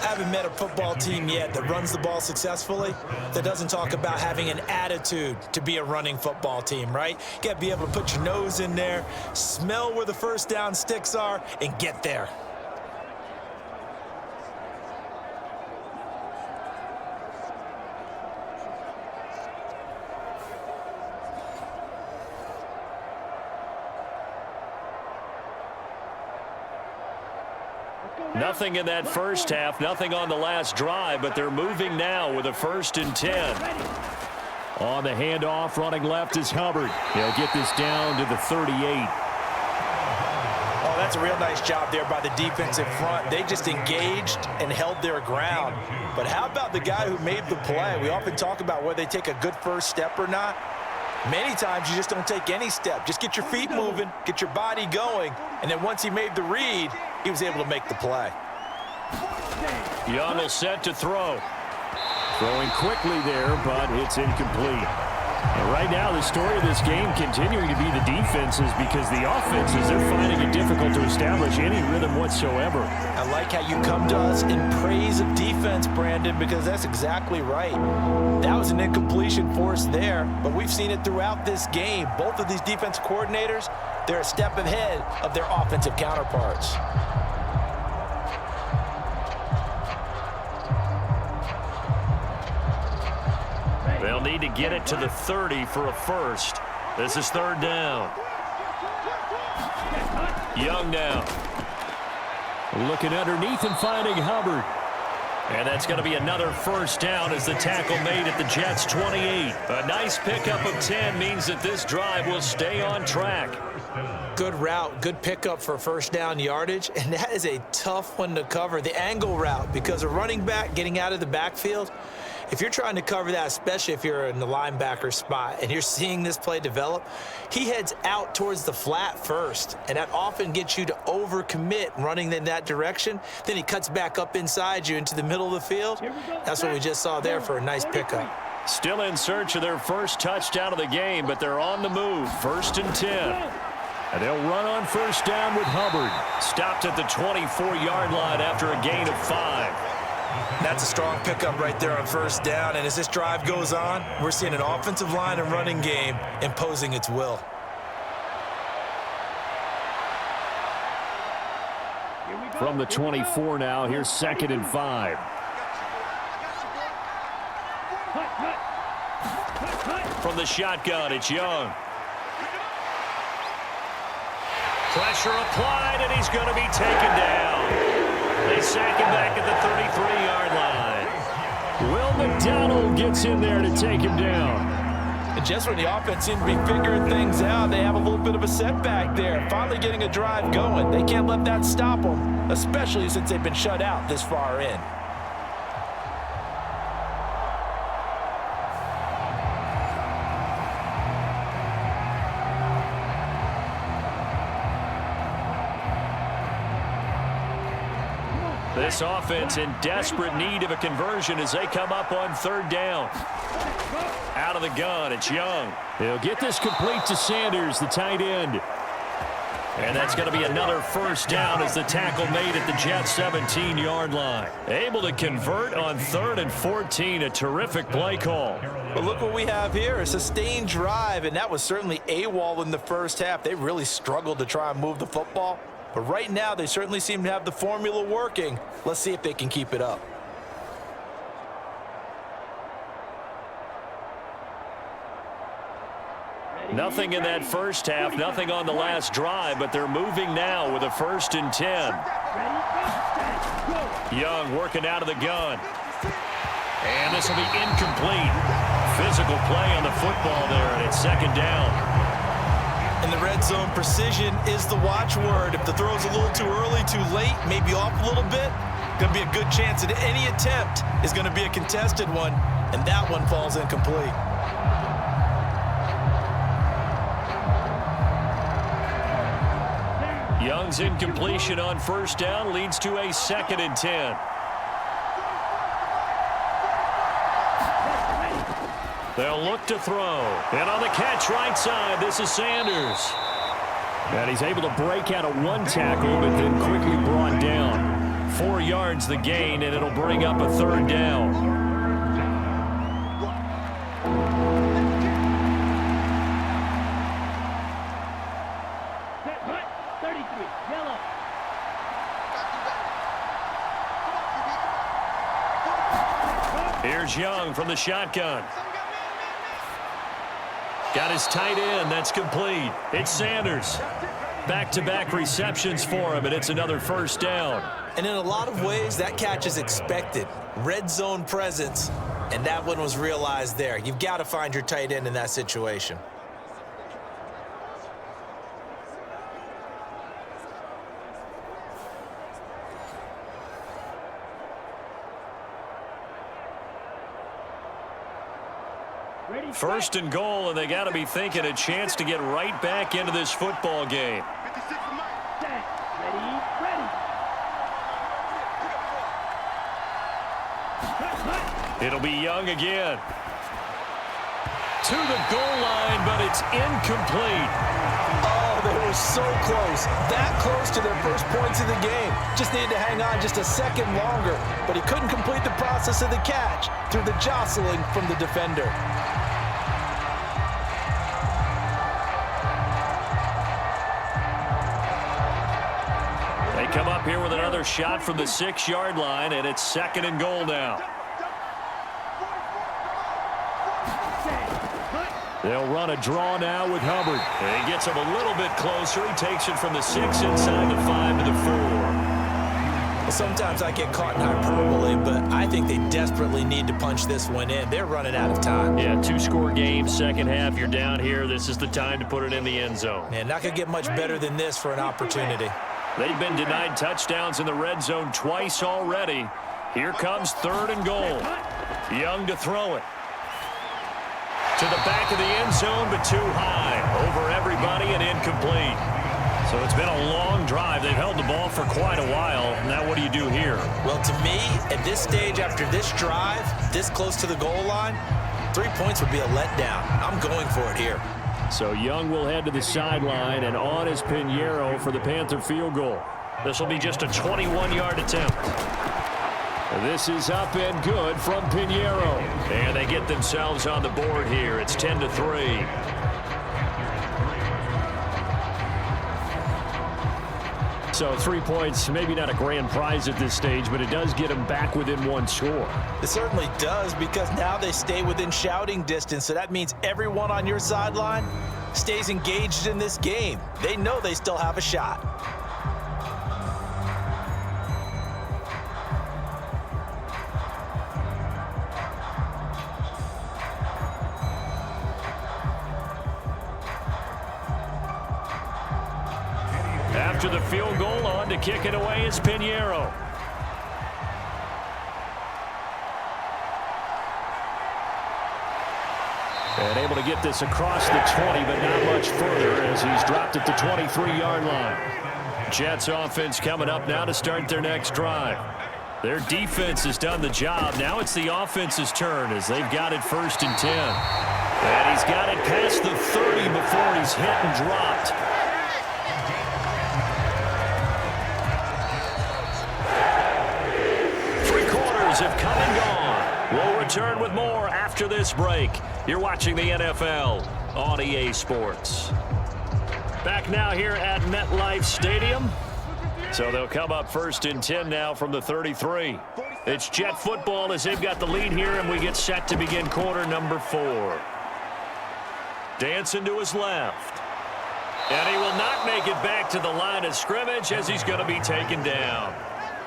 I haven't met a football team yet that runs the ball successfully that doesn't talk about having an attitude to be a running football team, right? You got to be able to put your nose in there, smell where the 1st down sticks are, and get there. Nothing in that first half, nothing on the last drive, but they're moving now with a 1st and 10. On the handoff, running left is Hubbard. He'll get this down to the 38. Oh, that's a real nice job there by the defensive front. They just engaged and held their ground. But how about the guy who made the play? We often talk about whether they take a good first step or not. Many times you just don't take any step. Just get your feet moving, get your body going, and then once he made the read, he was able to make the play. Young will set to throw. Throwing quickly there, but it's incomplete. And right now, the story of this game continuing to be the defenses because the offenses, they're finding it difficult to establish any rhythm whatsoever. I like how you come to us in praise of defense, Brandon, because that's exactly right. That was an incompletion for us there, but we've seen it throughout this game. Both of these defense coordinators, they're a step ahead of their offensive counterparts. They'll need to get it to the 30 for a 1st. This is 3rd down. Young now. Looking underneath and finding Hubbard. And that's going to be another 1st down as the tackle made at the Jets' 28. A nice pickup of 10 means that this drive will stay on track. Good route, good pickup for 1st down yardage, and that is a tough one to cover, the angle route, because a running back getting out of the backfield, if you're trying to cover that, especially if you're in the linebacker spot and you're seeing this play develop, he heads out towards the flat first, and that often gets you to overcommit running in that direction. Then he cuts back up inside you into the middle of the field. That's what we just saw there for a nice pickup. Still in search of their 1st touchdown of the game, but they're on the move. 1st and 10. And they'll run on 1st down with Hubbard. Stopped at the 24-yard line after a gain of 5. That's a strong pickup right there on 1st down, and as this drive goes on, we're seeing an offensive line and running game imposing its will. From the 24 now, here's 2nd and 5. From the shotgun, it's Young. Pressure applied, and he's going to be taken down. They sack him back at the 33-yard line. Will McDonald gets in there to take him down. And just when the offense seemed to be figuring things out, they have a little bit of a setback there. Finally getting a drive going. They can't let that stop them, especially since they've been shut out this far in. This offense in desperate need of a conversion as they come up on 3rd down. Out of the gun, it's Young. He'll get this complete to Sanders, the tight end. And that's going to be another 1st down as the tackle made at the Jets' 17-yard line. Able to convert on 3rd and 14, a terrific play call. But look what we have here, a sustained drive, and that was certainly AWOL in the first half. They really struggled to try and move the football. But right now, they certainly seem to have the formula working. Let's see if they can keep it up. Nothing in that first half, nothing on the last drive, but they're moving now with a 1st and 10. Young working out of the gun. And this will be incomplete. Physical play on the football there, and it's 2nd down. In the red zone, precision is the watchword. If the throw's a little too early, too late, maybe off a little bit, going to be a good chance that any attempt is going to be a contested one, and that one falls incomplete. Young's incompletion on 1st down leads to a 2nd and 10. They'll look to throw. And on the catch right side, this is Sanders. And he's able to break out of 1 tackle, but then quickly brought down. 4 yards the gain, and it'll bring up a 3rd down. Here's Young from the shotgun. Got his tight end. That's complete. It's Sanders. Back-to-back receptions for him, and it's another 1st down. And in a lot of ways, that catch is expected. Red zone presence, and that one was realized there. You've got to find your tight end in that situation. First and goal, and they got to be thinking a chance to get right back into this football game. It'll be Young again. To the goal line, but it's incomplete. Oh, they were so close. That close to their first points of the game. Just needed to hang on just a second longer, but he couldn't complete the process of the catch through the jostling from the defender. They come up here with another shot from the 6-yard line, and it's 2nd and goal now. They'll run a draw now with Hubbard. And he gets him a little bit closer. He takes it from the 6 inside the 5 to the 4. Well, sometimes I get caught in hyperbole, but I think they desperately need to punch this one in. They're running out of time. Yeah, 2-score game, 2nd half. You're down here. This is the time to put it in the end zone. Man, not going to get much better than this for an opportunity. They've been denied touchdowns in the red zone twice already. Here comes 3rd and goal. Young to throw it. To the back of the end zone, but too high. Over everybody and incomplete. So it's been a long drive. They've held the ball for quite a while. Now what do you do here? Well, to me, at this stage, after this drive, this close to the goal line, 3 points would be a letdown. I'm going for it here. So Young will head to the sideline, and on is Pinheiro for the Panther field goal. This will be just a 21-yard attempt. This is up and good from Pinheiro. And they get themselves on the board here. It's 10-3. So 3 points, maybe not a grand prize at this stage, but it does get them back within 1 score. It certainly does, because now they stay within shouting distance. So that means everyone on your sideline stays engaged in this game. They know they still have a shot. After the field goal, on to kick it away is Pinheiro. And able to get this across the 20, but not much further as he's dropped at the 23-yard line. Jets offense coming up now to start their next drive. Their defense has done the job. Now it's the offense's turn as they've got it 1st and 10. And he's got it past the 30 before he's hit and dropped. Have come and gone. We'll return with more after this break. You're watching the NFL on EA Sports. Back now here at MetLife Stadium. So they'll come up 1st and 10 now from the 33. It's Jet football as they've got the lead here, and we get set to begin quarter number 4. Dancing to his left. And he will not make it back to the line of scrimmage as he's going to be taken down.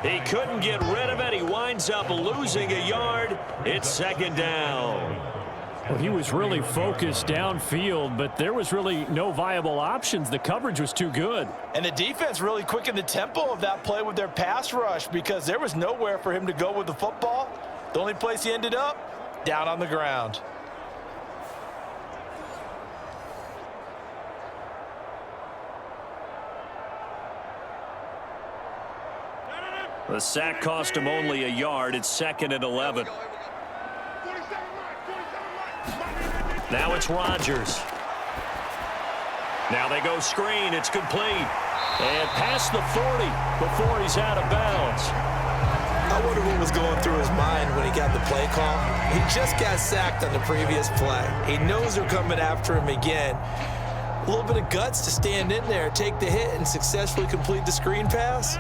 He couldn't get rid of it. He winds up losing a yard. It's second down. Well, he was really focused downfield, but there was really no viable options. The coverage was too good. And the defense really quickened the tempo of that play with their pass rush because there was nowhere for him to go with the football. The only place he ended up, down on the ground. The sack cost him only a yard. It's second and 11. Now it's Rodgers. Now they go screen. It's complete. And past the 40 before he's out of bounds. I wonder what was going through his mind when he got the play call. He just got sacked on the previous play. He knows they're coming after him again. A little bit of guts to stand in there, take the hit, and successfully complete the screen pass.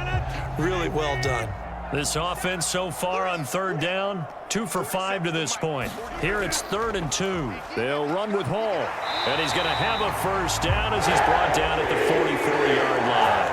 Really well done. This offense so far on third down, 2 for 5 to this point. Here it's 3rd and 2. They'll run with Hall. And he's going to have a first down as he's brought down at the 44-yard line.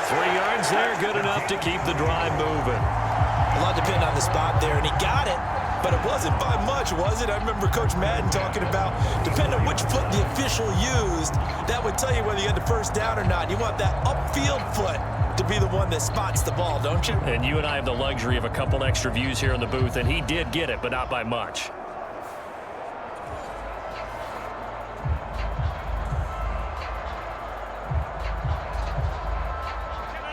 3 yards there, good enough to keep the drive moving. A lot depended on the spot there, and he got it. But it wasn't by much, was it? I remember Coach Madden talking about, depending on which foot the official used, that would tell you whether you had the first down or not. You want that upfield foot to be the one that spots the ball, don't you? And you and I have the luxury of a couple extra views here in the booth, and he did get it, but not by much.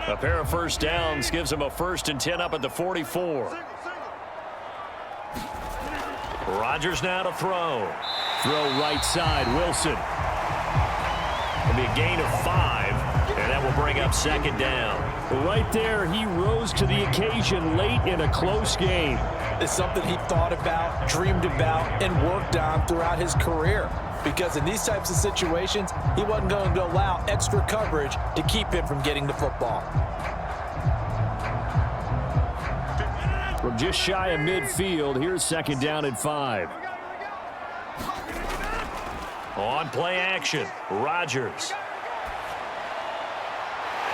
A pair of first downs gives him a 1st and 10 up at the 44. Rodgers now to throw. Throw right side, Wilson. It'll be a gain of 5, and that will bring up second down. Right there, he rose to the occasion late in a close game. It's something he thought about, dreamed about, and worked on throughout his career. Because in these types of situations, he wasn't going to allow extra coverage to keep him from getting the football. From just shy of midfield, here's second down and 5. On play action, Rodgers.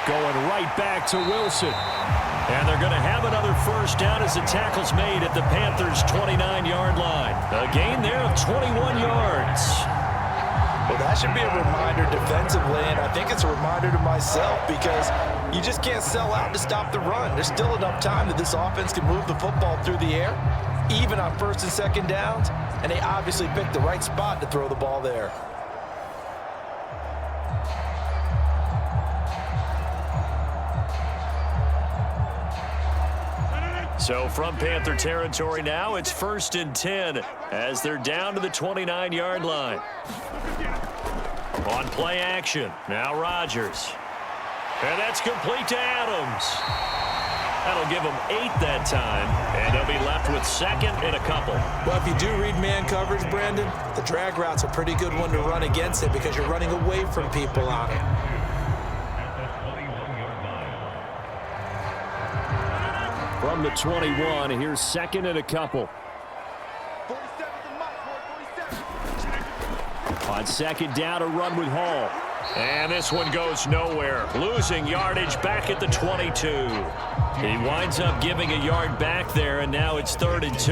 Going right back to Wilson. And they're going to have another first down as the tackle's made at the Panthers' 29-yard line. A gain there of 21 yards. Well, that should be a reminder defensively, and I think it's a reminder to myself because you just can't sell out to stop the run. There's still enough time that this offense can move the football through the air, even on 1st and 2nd downs, and they obviously picked the right spot to throw the ball there. So from Panther territory now, it's 1st and 10 as they're down to the 29-yard line. On play action, now Rodgers. And that's complete to Adams. That'll give them 8 that time, and they'll be left with 2nd and a couple. Well, if you do read man coverage, Brandon, the drag route's a pretty good one to run against it because you're running away from people on it. From the 21, here's 2nd and a couple. On 2nd down, a run with Hall. And this one goes nowhere. Losing yardage back at the 22. He winds up giving a yard back there, and now it's 3rd and 2.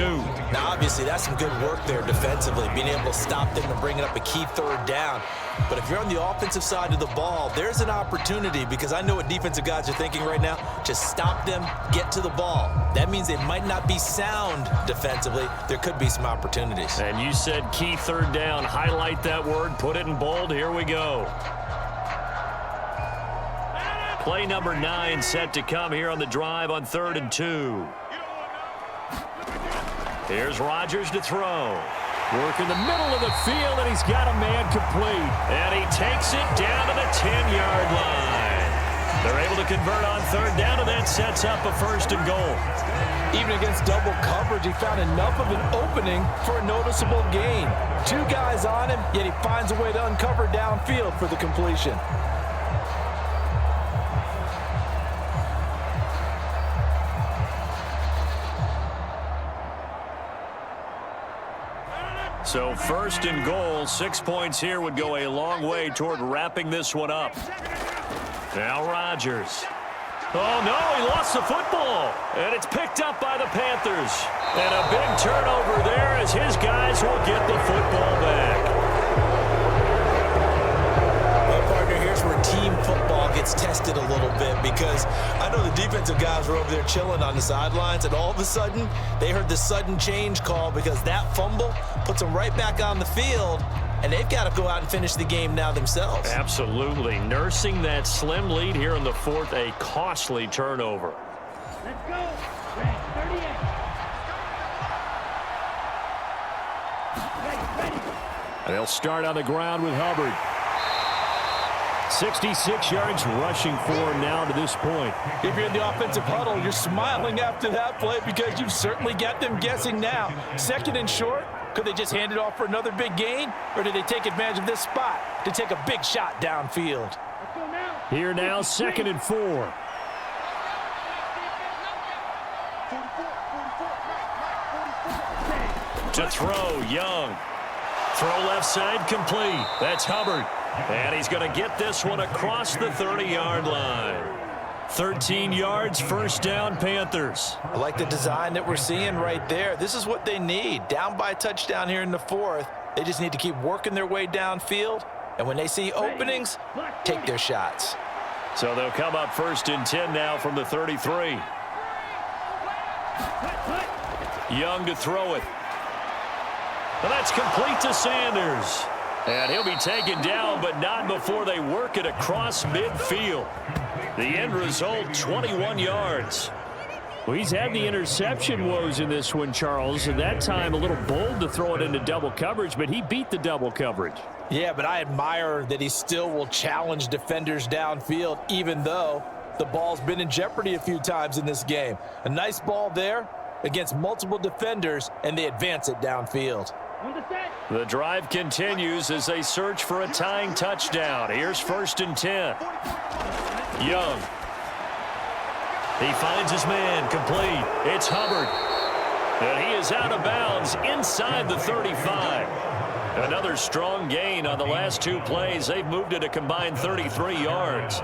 Now, obviously, that's some good work there defensively, being able to stop them and bringing up a key 3rd down. But if you're on the offensive side of the ball, there's an opportunity because I know what defensive guys are thinking right now. Just stop them, get to the ball. That means they might not be sound defensively. There could be some opportunities. And you said key 3rd down. Highlight that word. Put it in bold. Here we go. Play number 9 set to come here on the drive on 3rd and 2. Here's Rodgers to throw. Work in the middle of the field, and he's got a man complete. And he takes it down to the 10-yard line. They're able to convert on 3rd down, and that sets up a 1st and goal. Even against double coverage, he found enough of an opening for a noticeable gain. 2 guys on him, yet he finds a way to uncover downfield for the completion. So first and goal, 6 points here would go a long way toward wrapping this one up. Now Rodgers. Oh, no, he lost the football. And it's picked up by the Panthers. And a big turnover there as his guys will get the football back. Well, partner, here's where team football gets tested a little bit because I know the defensive guys were over there chilling on the sidelines, and all of a sudden, they heard the sudden change call because that fumble puts them right back on the field, and they've got to go out and finish the game now themselves. Absolutely. Nursing that slim lead here in the fourth, a costly turnover. Let's go. Red 38. Ready. They'll start on the ground with Hubbard. 66 yards rushing for him now to this point. If you're in the offensive huddle, you're smiling after that play because you've certainly got them guessing now. Second and short, could they just hand it off for another big gain? Or did they take advantage of this spot to take a big shot downfield? Let's go now. Here now, 2nd and 4. To throw, Young. Throw left side, complete. That's Hubbard. And he's going to get this one across the 30-yard line. 13 yards, first down, Panthers. I like the design that we're seeing right there. This is what they need. Down by a touchdown here in the fourth. They just need to keep working their way downfield. And when they see openings, take their shots. So they'll come up 1st and 10 now from the 33. Young to throw it. And that's complete to Sanders. And he'll be taken down, but not before they work it across midfield. The end result, 21 yards. Well, he's had the interception woes in this one, Charles. At that time, a little bold to throw it into double coverage, but he beat the double coverage. Yeah, but I admire that he still will challenge defenders downfield, even though the ball's been in jeopardy a few times in this game. A nice ball there against multiple defenders, and they advance it downfield. The drive continues as they search for a tying touchdown. Here's 1st and 10. Young. He finds his man, complete. It's Hubbard. And he is out of bounds inside the 35. Another strong gain on the last 2 plays. They've moved it a combined 33 yards.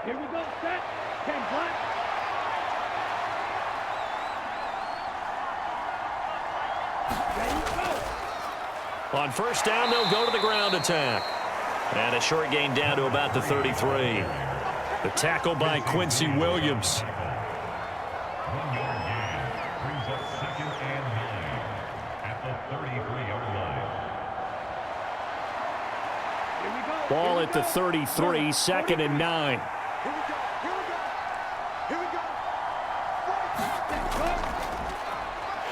Here we go. Set. 10 block. On 1st down, they'll go to the ground attack. And a short gain down to about the 33. The tackle by Quincy Williams. Ball at the 33, 2nd and 9.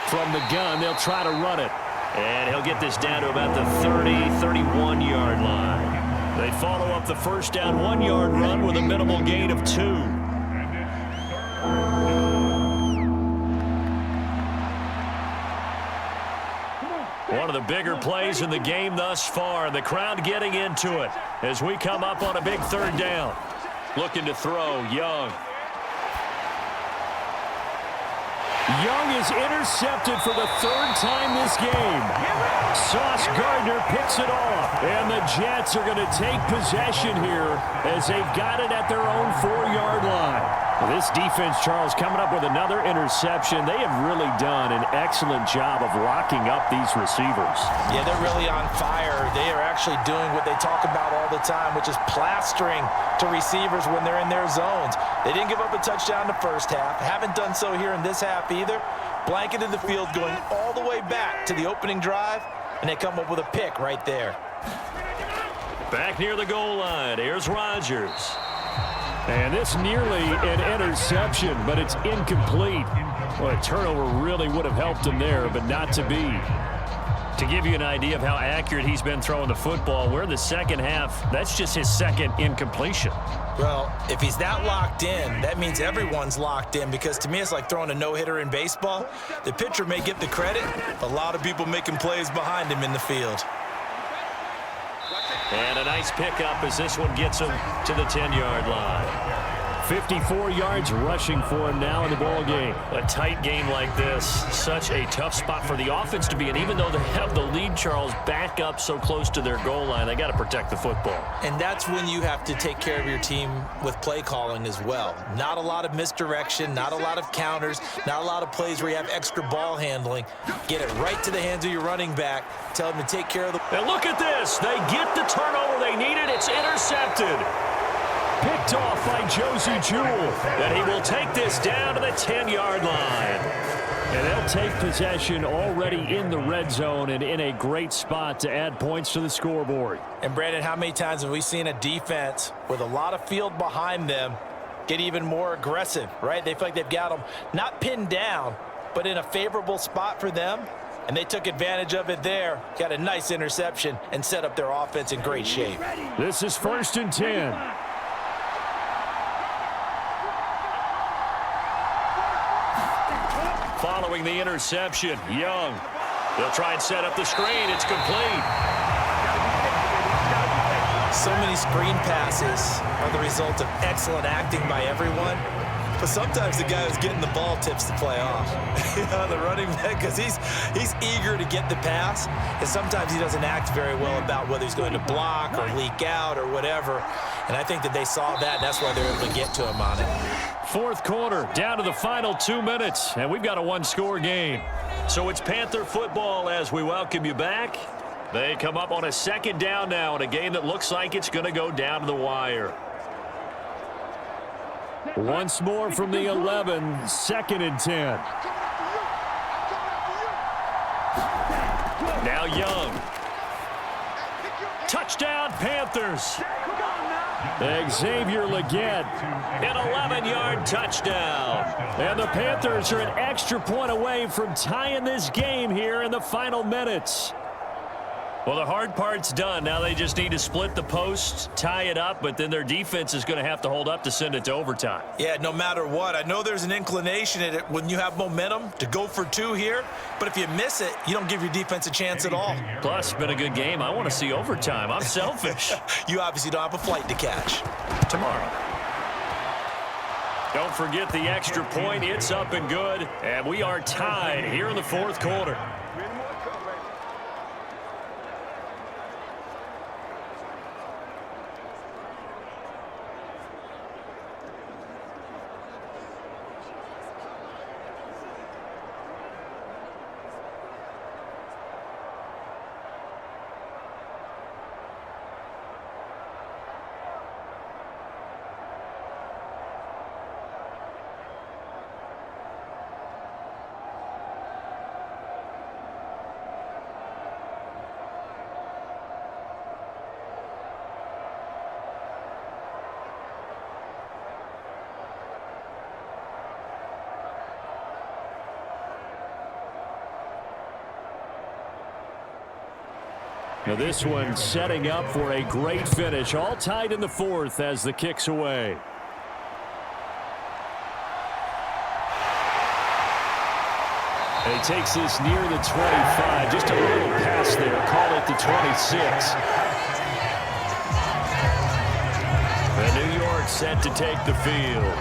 From the gun, they'll try to run it. And he'll get this down to about the 30, 31-yard line. They follow up the 1st down 1-yard run with a minimal gain of 2. One of the bigger plays in the game thus far. The crowd getting into it as we come up on a big 3rd down. Looking to throw, Young. Young is intercepted for the 3rd time this game. Sauce Gardner picks it off. And the Jets are going to take possession here as they've got it at their own 4-yard line. Well, this defense, Charles, coming up with another interception. They have really done an excellent job of locking up these receivers. Yeah, they're really on fire. They are actually doing what they talk about all the time, which is plastering to receivers when they're in their zones. They didn't give up a touchdown in the first half. Haven't done so here in this half either. Blanketed the field going all the way back to the opening drive, and they come up with a pick right there. Back near the goal line. Here's Rodgers. And this nearly an interception, but it's incomplete. Well, a turnover really would have helped him there, but not to be. To give you an idea of how accurate he's been throwing the football, we're in the 2nd half. That's just his 2nd incompletion. Well, if he's that locked in, that means everyone's locked in, because to me it's like throwing a no-hitter in baseball. The pitcher may get the credit, a lot of people making plays behind him in the field. And a nice pickup as this one gets him to the 10-yard line. 54 yards rushing for him now in the ball game. A tight game like this, such a tough spot for the offense to be in. Even though they have the lead, Charles, back up so close to their goal line, they got to protect the football. And that's when you have to take care of your team with play calling as well. Not a lot of misdirection, not a lot of counters, not a lot of plays where you have extra ball handling. Get it right to the hands of your running back. Tell him to take care of the... And look at this. They get the turnover they needed. It's intercepted. Picked off by Josie Jewell. And he will take this down to the 10-yard line. And they'll take possession already in the red zone and in a great spot to add points to the scoreboard. And, Brandon, how many times have we seen a defense with a lot of field behind them get even more aggressive, right? They feel like they've got them not pinned down, but in a favorable spot for them. And they took advantage of it there. Got a nice interception and set up their offense in great shape. This is 1st and 10. Following the interception, Young. They'll try and set up the screen. It's complete. So many screen passes are the result of excellent acting by everyone. But sometimes the guy who's getting the ball tips the play off. The running back, because he's eager to get the pass. And sometimes he doesn't act very well about whether he's going to block or leak out or whatever. And I think that they saw that. That's why they're able to get to him on it. 4th quarter, down to the final 2 minutes, and we've got a one-score game. So it's Panther football as we welcome you back. They come up on a 2nd down now in a game that looks like it's going to go down to the wire. Once more from the 11, 2nd and 10. Now Young. Touchdown, Panthers. Xavier Legette. An 11-yard touchdown. And the Panthers are an extra point away from tying this game here in the final minutes. Well, the hard part's done. Now they just need to split the post, tie it up, but then their defense is going to have to hold up to send it to overtime. Yeah, no matter what. I know there's an inclination in it when you have momentum to go for 2 here, but if you miss it, you don't give your defense a chance at all. Plus, it's been a good game. I want to see overtime. I'm selfish. You obviously don't have a flight to catch. Tomorrow. Don't forget the extra point. It's up and good, and we are tied here in the 4th quarter. Now this one setting up for a great finish. All tied in the 4th as the kick's away. And he takes this near the 25. Just a little pass there. Call it the 26. And New York set to take the field.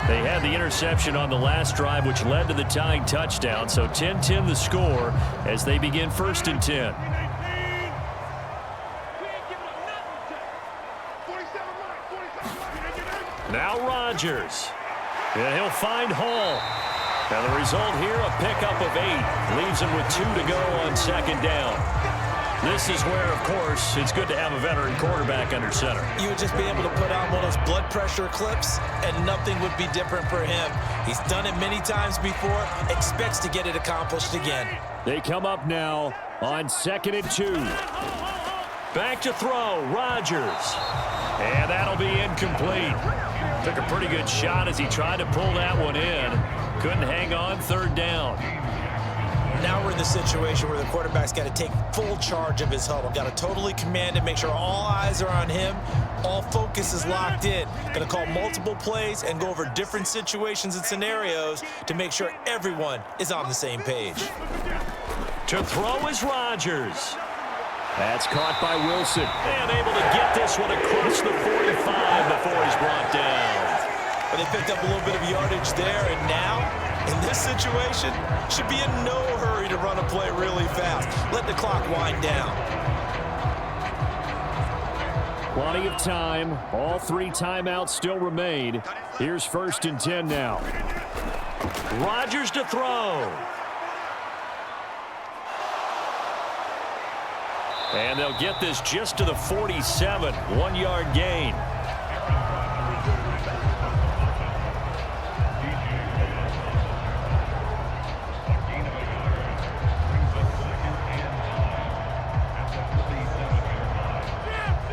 They had the interception on the last drive, which led to the tying touchdown. So 10-10 the score as they begin 1st and 10. Now Rodgers. And he'll find Hall. And the result here, a pickup of 8. Leaves him with 2 to go on 2nd down. This is where, of course, it's good to have a veteran quarterback under center. You would just be able to put on one of those blood pressure clips, and nothing would be different for him. He's done it many times before, expects to get it accomplished again. They come up now on 2nd and 2. Back to throw, Rodgers. And that'll be incomplete. Took a pretty good shot as he tried to pull that one in. Couldn't hang on, 3rd down. Now we're in the situation where the quarterback's got to take full charge of his huddle. Got to totally command it, make sure all eyes are on him. All focus is locked in. Going to call multiple plays and go over different situations and scenarios to make sure everyone is on the same page. To throw is Rodgers. That's caught by Wilson. And able to get this one across the 45 before he's brought down. But they picked up a little bit of yardage there, and now, in this situation, should be in no hurry to run a play really fast. Let the clock wind down. Plenty of time. All 3 timeouts still remain. Here's 1st and 10 now. Rodgers to throw. And they'll get this just to the 47. 1-yard gain.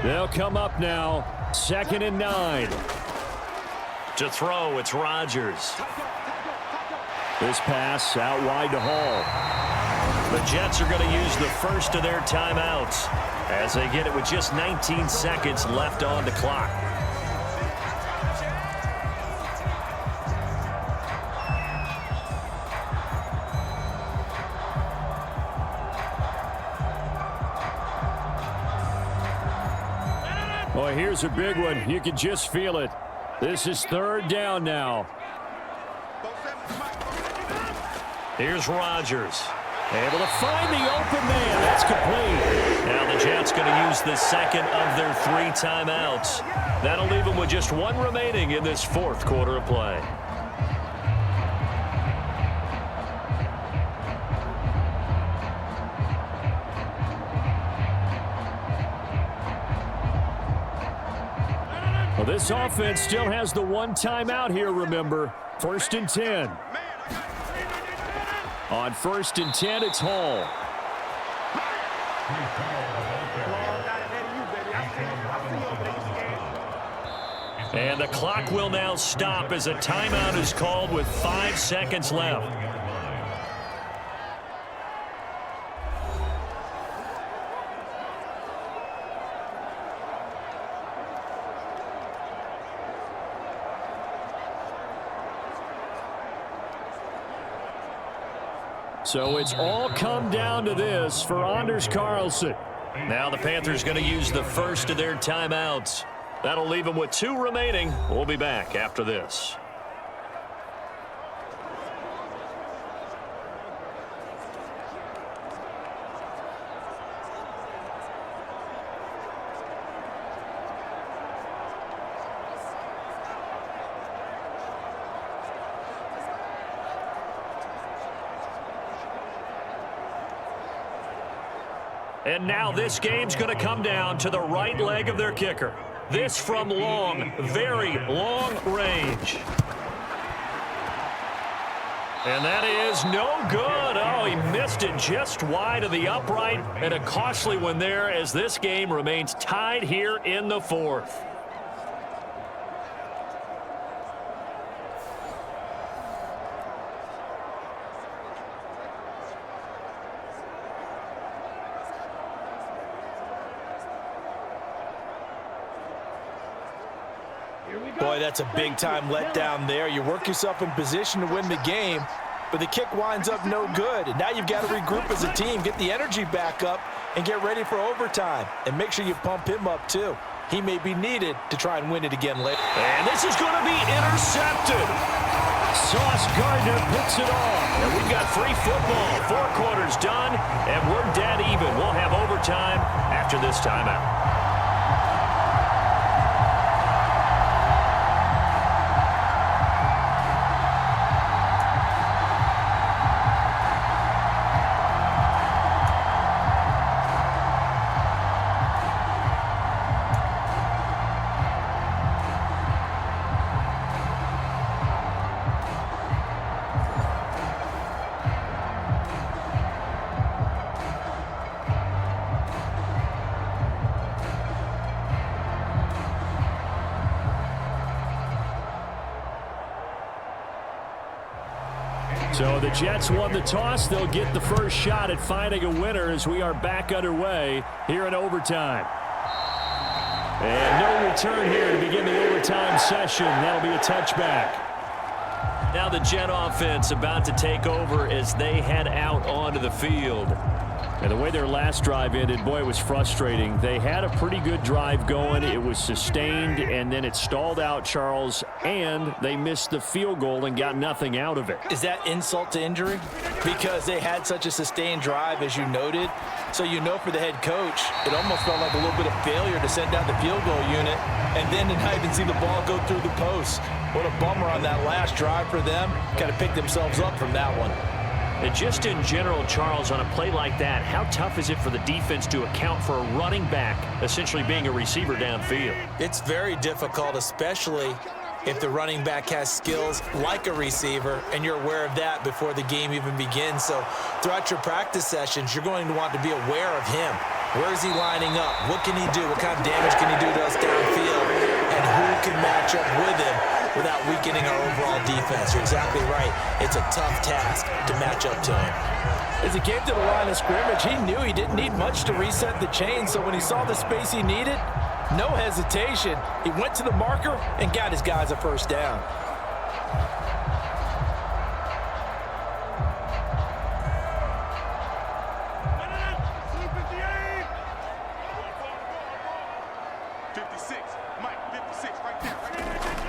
They'll come up now. 2nd and 9. To throw, it's Rodgers. This pass out wide to Hall. The Jets are going to use the first of their timeouts as they get it with just 19 seconds left on the clock. Boy, here's a big one. You can just feel it. This is 3rd down now. Here's Rodgers. Able to find the open man. That's complete. Now the Jets going to use the second of their 3 timeouts. That'll leave them with just 1 remaining in this 4th quarter of play. Well, this offense still has the 1 timeout here, remember. 1st and 10. On 1st and 10, it's Hall. And the clock will now stop as a timeout is called with 5 seconds left. So it's all come down to this for Anders Carlson. Now the Panthers going to use the first of their timeouts. That'll leave them with 2 remaining. We'll be back after this. And now this game's going to come down to the right leg of their kicker. This from long, very long range. And that is no good. Oh, he missed it just wide of the upright. And a costly one there as this game remains tied here in the 4th. Boy, that's a big-time letdown there. You work yourself in position to win the game, but the kick winds up no good. And now you've got to regroup as a team, get the energy back up, and get ready for overtime. And make sure you pump him up, too. He may be needed to try and win it again later. And this is going to be intercepted. Sauce Gardner puts it on. And we've got free football. 4 quarters done, and we're dead even. We'll have overtime after this timeout. So the Jets won the toss. They'll get the first shot at finding a winner as we are back underway here in overtime. And no return here to begin the overtime session. That'll be a touchback. Now the Jet offense about to take over as they head out onto the field. And the way their last drive ended, boy, it was frustrating. They had a pretty good drive going. It was sustained, and then it stalled out, Charles, and they missed the field goal and got nothing out of it. Is that insult to injury? Because they had such a sustained drive, as you noted. So you know for the head coach, it almost felt like a little bit of failure to send out the field goal unit and then to not even see the ball go through the post. What a bummer on that last drive for them. Kind of picked themselves up from that one. And just in general, Charles, on a play like that, how tough is it for the defense to account for a running back essentially being a receiver downfield? It's very difficult, especially if the running back has skills like a receiver, and you're aware of that before the game even begins. So throughout your practice sessions, you're going to want to be aware of him. Where is he lining up? What can he do? What kind of damage can he do to us downfield? And who can match up with him without weakening our overall defense? You're exactly right. It's a tough task to match up to him. As he came to the line of scrimmage, he knew he didn't need much to reset the chain, so when he saw the space he needed, no hesitation. He went to the marker and got his guys a first down.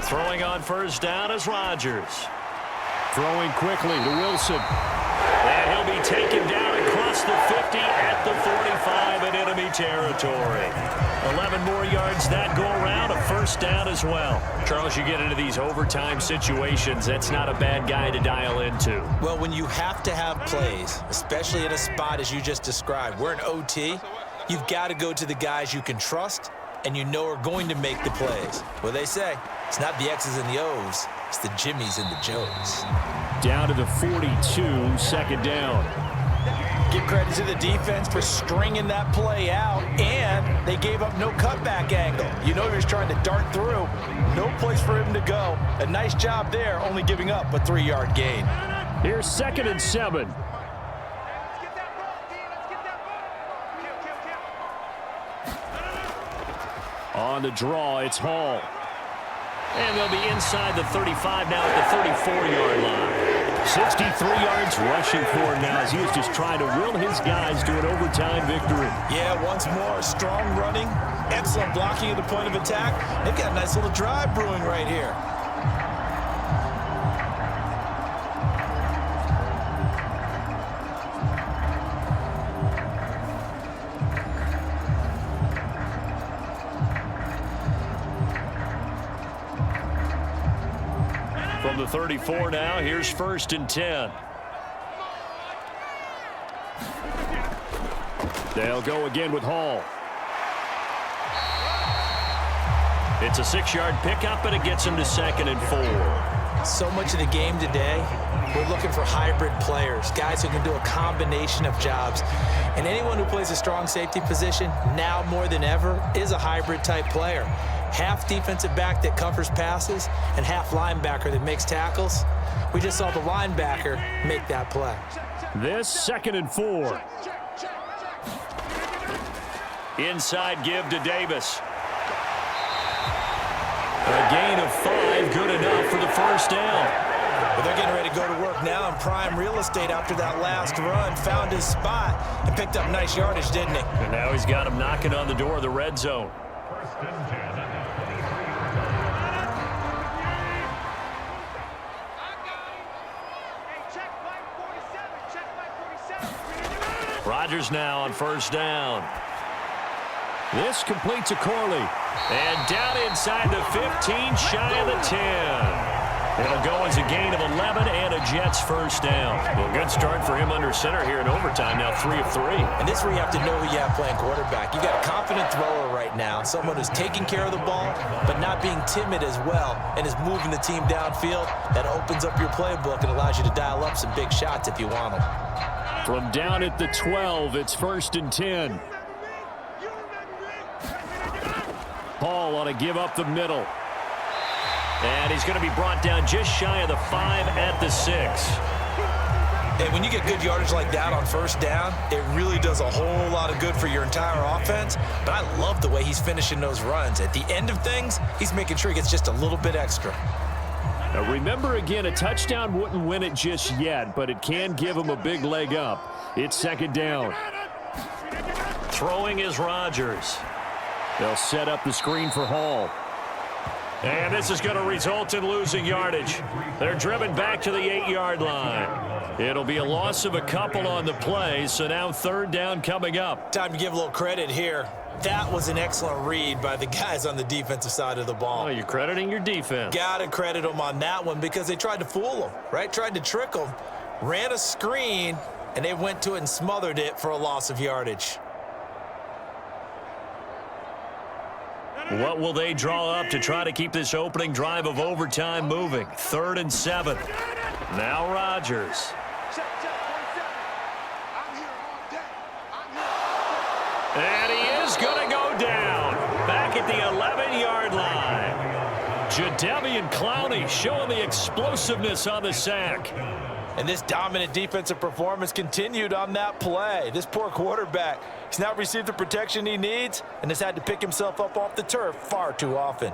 Throwing on first down is Rodgers. Throwing quickly to Wilson. And he'll be taken down across the 50 at the 45 in enemy territory. 11 more yards that go around, a first down as well. Charles, you get into these overtime situations, that's not a bad guy to dial into. Well, when you have to have plays, especially in a spot as you just described, we're in OT, you've got to go to the guys you can trust and you know are going to make the plays. Well, they say it's not the X's and the O's, it's the Jimmies and the Joes. Down to the 42, second down. Give credit to the defense for stringing that play out, and they gave up no cutback angle. You know he was trying to dart through. No place for him to go. A nice job there, only giving up a 3-yard gain. Here's 2nd and 7. On the draw, it's Hall. And they'll be inside the 35 now at the 34-yard line. 63 yards rushing for him now as he was just trying to will his guys to an overtime victory. Yeah, once more, strong running, excellent blocking at the point of attack. They've got a nice little drive brewing right here. From the 34 now, here's 1st and 10. They'll go again with Hall. It's a 6-yard pickup, and it gets him to 2nd and 4. So much of the game today, we're looking for hybrid players, guys who can do a combination of jobs. And anyone who plays a strong safety position, now more than ever, is a hybrid type player. Half defensive back that covers passes and half linebacker that makes tackles. We just saw the linebacker make that play. This 2nd and 4. Inside give to Davis. A gain of 5, good enough for the first down. Well, they're getting ready to go to work now in prime real estate after that last run. Found his spot and picked up nice yardage, didn't he? And now he's got him knocking on the door of the red zone. Rodgers now on first down. This completes a Corley. And down inside the 15, shy of the 10. It'll go as a gain of 11 and a Jets first down. Well, good start for him under center here in overtime. Now 3 of 3. And this is where you have to know who you have playing quarterback. You got a confident thrower right now, someone who's taking care of the ball, but not being timid as well, and is moving the team downfield. That opens up your playbook and allows you to dial up some big shots if you want them. From down at the 12, it's 1st and 10. Hall ought to give up the middle. And he's going to be brought down just shy of the 5 at the 6. And when you get good yardage like that on first down, it really does a whole lot of good for your entire offense. But I love the way he's finishing those runs. At the end of things, he's making sure he gets just a little bit extra. Now remember again, a touchdown wouldn't win it just yet, but it can give him a big leg up. It's 2nd down. Throwing is Rodgers. They'll set up the screen for Hall. And this is going to result in losing yardage. They're driven back to the 8-yard line. It'll be a loss of a couple on the play, so now third down coming up. Time to give a little credit here. That was an excellent read by the guys on the defensive side of the ball. Oh, you're crediting your defense. Got to credit them on that one because they tried to fool them, right? Tried to trick them, ran a screen, and they went to it and smothered it for a loss of yardage. What will they draw up to try to keep this opening drive of overtime moving? 3rd and 7. Now Rodgers. And he is going to go down. Back at the 11-yard line. Jadeveon Clowney showing the explosiveness on the sack. And this dominant defensive performance continued on that play. This poor quarterback, he's not received the protection he needs and has had to pick himself up off the turf far too often.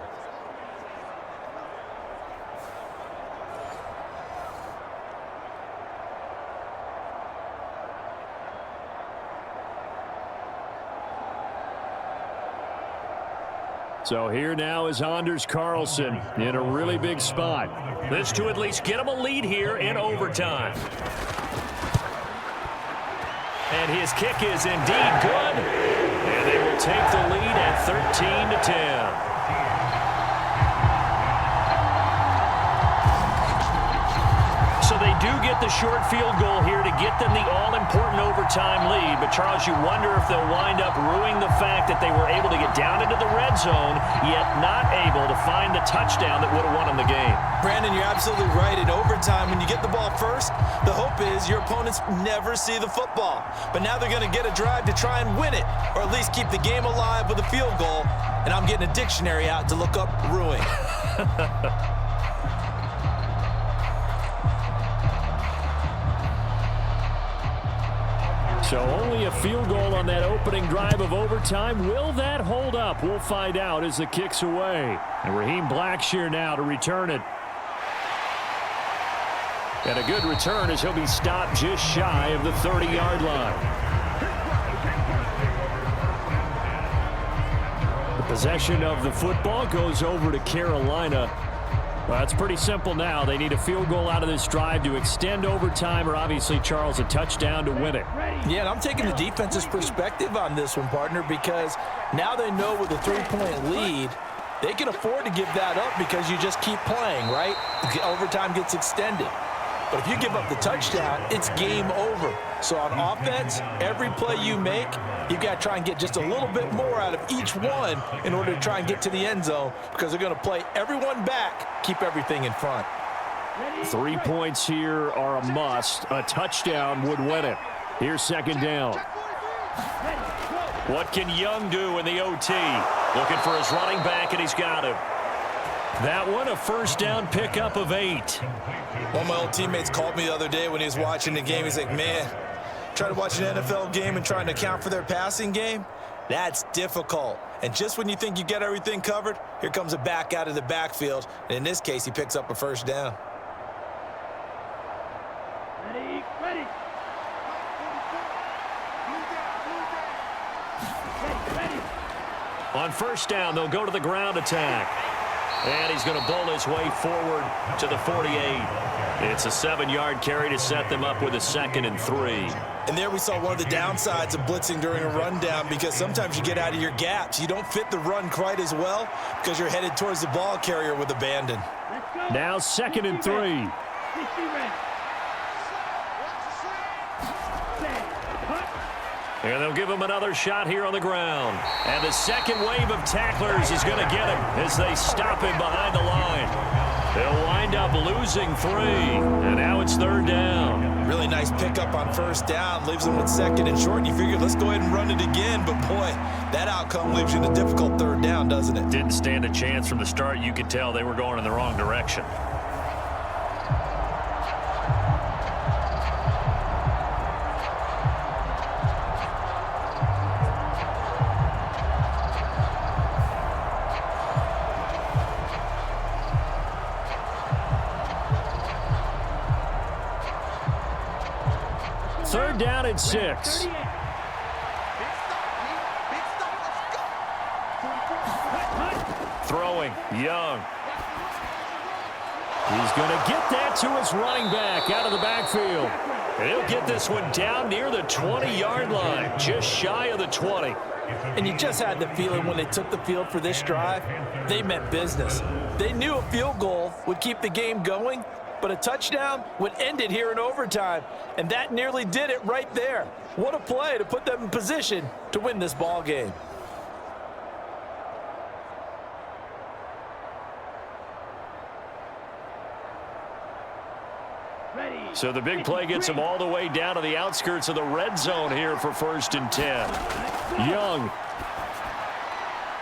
So here now is Anders Carlson in a really big spot. This to at least get him a lead here in overtime. And his kick is indeed good. And they will take the lead at 13-10. So they do get the short field goal here to get them the all-important overtime lead. But, Charles, you wonder if they'll wind up ruining the fact that they were able to get down into the red zone, yet not able to find the touchdown that would have won them the game. Brandon, you're absolutely right. In overtime, when you get the ball first, the hope is your opponents never see the football. But now they're going to get a drive to try and win it, or at least keep the game alive with a field goal. And I'm getting a dictionary out to look up ruin. So only a field goal on that opening drive of overtime. Will that hold up? We'll find out as the kick's away. And Raheem Blackshear now to return it. And a good return as he'll be stopped just shy of the 30-yard line. The possession of the football goes over to Carolina. Well, it's pretty simple now. They need a field goal out of this drive to extend overtime, or obviously, Charles, a touchdown to win it. Yeah, and I'm taking the defense's perspective on this one, partner, because now they know with a 3-point lead, they can afford to give that up because you just keep playing, right? Overtime gets extended. But if you give up the touchdown, it's game over. So on offense, every play you make, you've got to try and get just a little bit more out of each one in order to try and get to the end zone because they're going to play everyone back, keep everything in front. 3 points here are a must. A touchdown would win it. Here's second down. What can Young do in the OT? Looking for his running back, and he's got him. That one, a first down pickup of 8. One of my old teammates called me the other day when he was watching the game. He's like, man, trying to watch an NFL game and trying to account for their passing game, that's difficult. And just when you think you get everything covered, here comes a back out of the backfield. And in this case, he picks up a first down. Ready. On first down, they'll go to the ground attack. And he's going to bowl his way forward to the 48. It's a 7-yard carry to set them up with a 2nd and 3. And there we saw one of the downsides of blitzing during a rundown because sometimes you get out of your gaps. You don't fit the run quite as well because you're headed towards the ball carrier with abandon. Now 2nd and 3. And they'll give him another shot here on the ground. And the second wave of tacklers is going to get him as they stop him behind the line. They'll wind up losing 3. And now it's 3rd down. Really nice pickup on first down. Leaves them with 2nd and short. And you figure, let's go ahead and run it again. But, boy, that outcome leaves you in a difficult 3rd down, doesn't it? Didn't stand a chance from the start. You could tell they were going in the wrong direction. Third down and 6. throwing. Young. He's going to get that to his running back out of the backfield. And he'll get this one down near the 20-yard line, just shy of the 20. And you just had the feeling when they took the field for this drive, they meant business. They knew a field goal would keep the game going, but a touchdown would end it here in overtime. And that nearly did it right there. What a play to put them in position to win this ball game. So the big play gets him all the way down to the outskirts of the red zone here for 1st and 10. Young.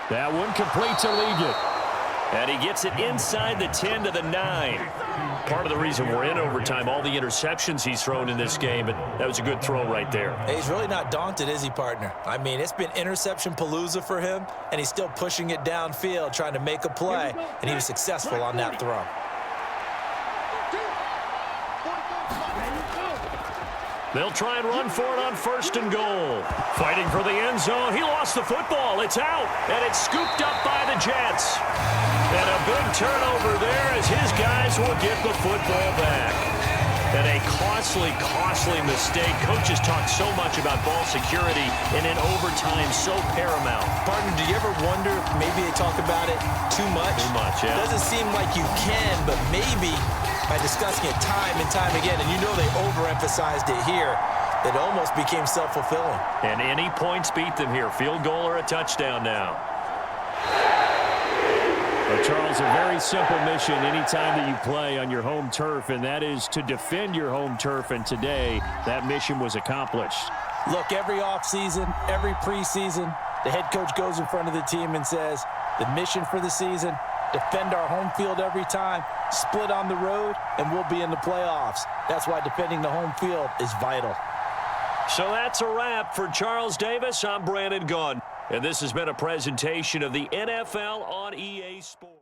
That one complete to Liggett. And he gets it inside the 10 to the 9. Part of the reason we're in overtime, all the interceptions he's thrown in this game, but that was a good throw right there. Hey, he's really not daunted, is he, partner? I mean, it's been interception palooza for him, and he's still pushing it downfield, trying to make a play, and he was successful on that throw. They'll try and run for it on 1st and goal. Fighting for the end zone. He lost the football. It's out, and it's scooped up by the Jets. And a big turnover there as his guys will get the football back. And a costly, costly mistake. Coaches talk so much about ball security, and in overtime, so paramount. Partner, do you ever wonder if maybe they talk about it too much? Too much, yeah. It doesn't seem like you can, but maybe by discussing it time and time again, and you know they overemphasized it here, it almost became self-fulfilling. And any points beat them here. Field goal or a touchdown now. Well, Charles, a very simple mission anytime that you play on your home turf, and that is to defend your home turf, and today that mission was accomplished. Look, every offseason, every preseason, the head coach goes in front of the team and says, the mission for the season, defend our home field every time, split on the road, and we'll be in the playoffs. That's why defending the home field is vital. So that's a wrap for Charles Davis. I'm Brandon Gaudin, and this has been a presentation of the NFL on EA Sports.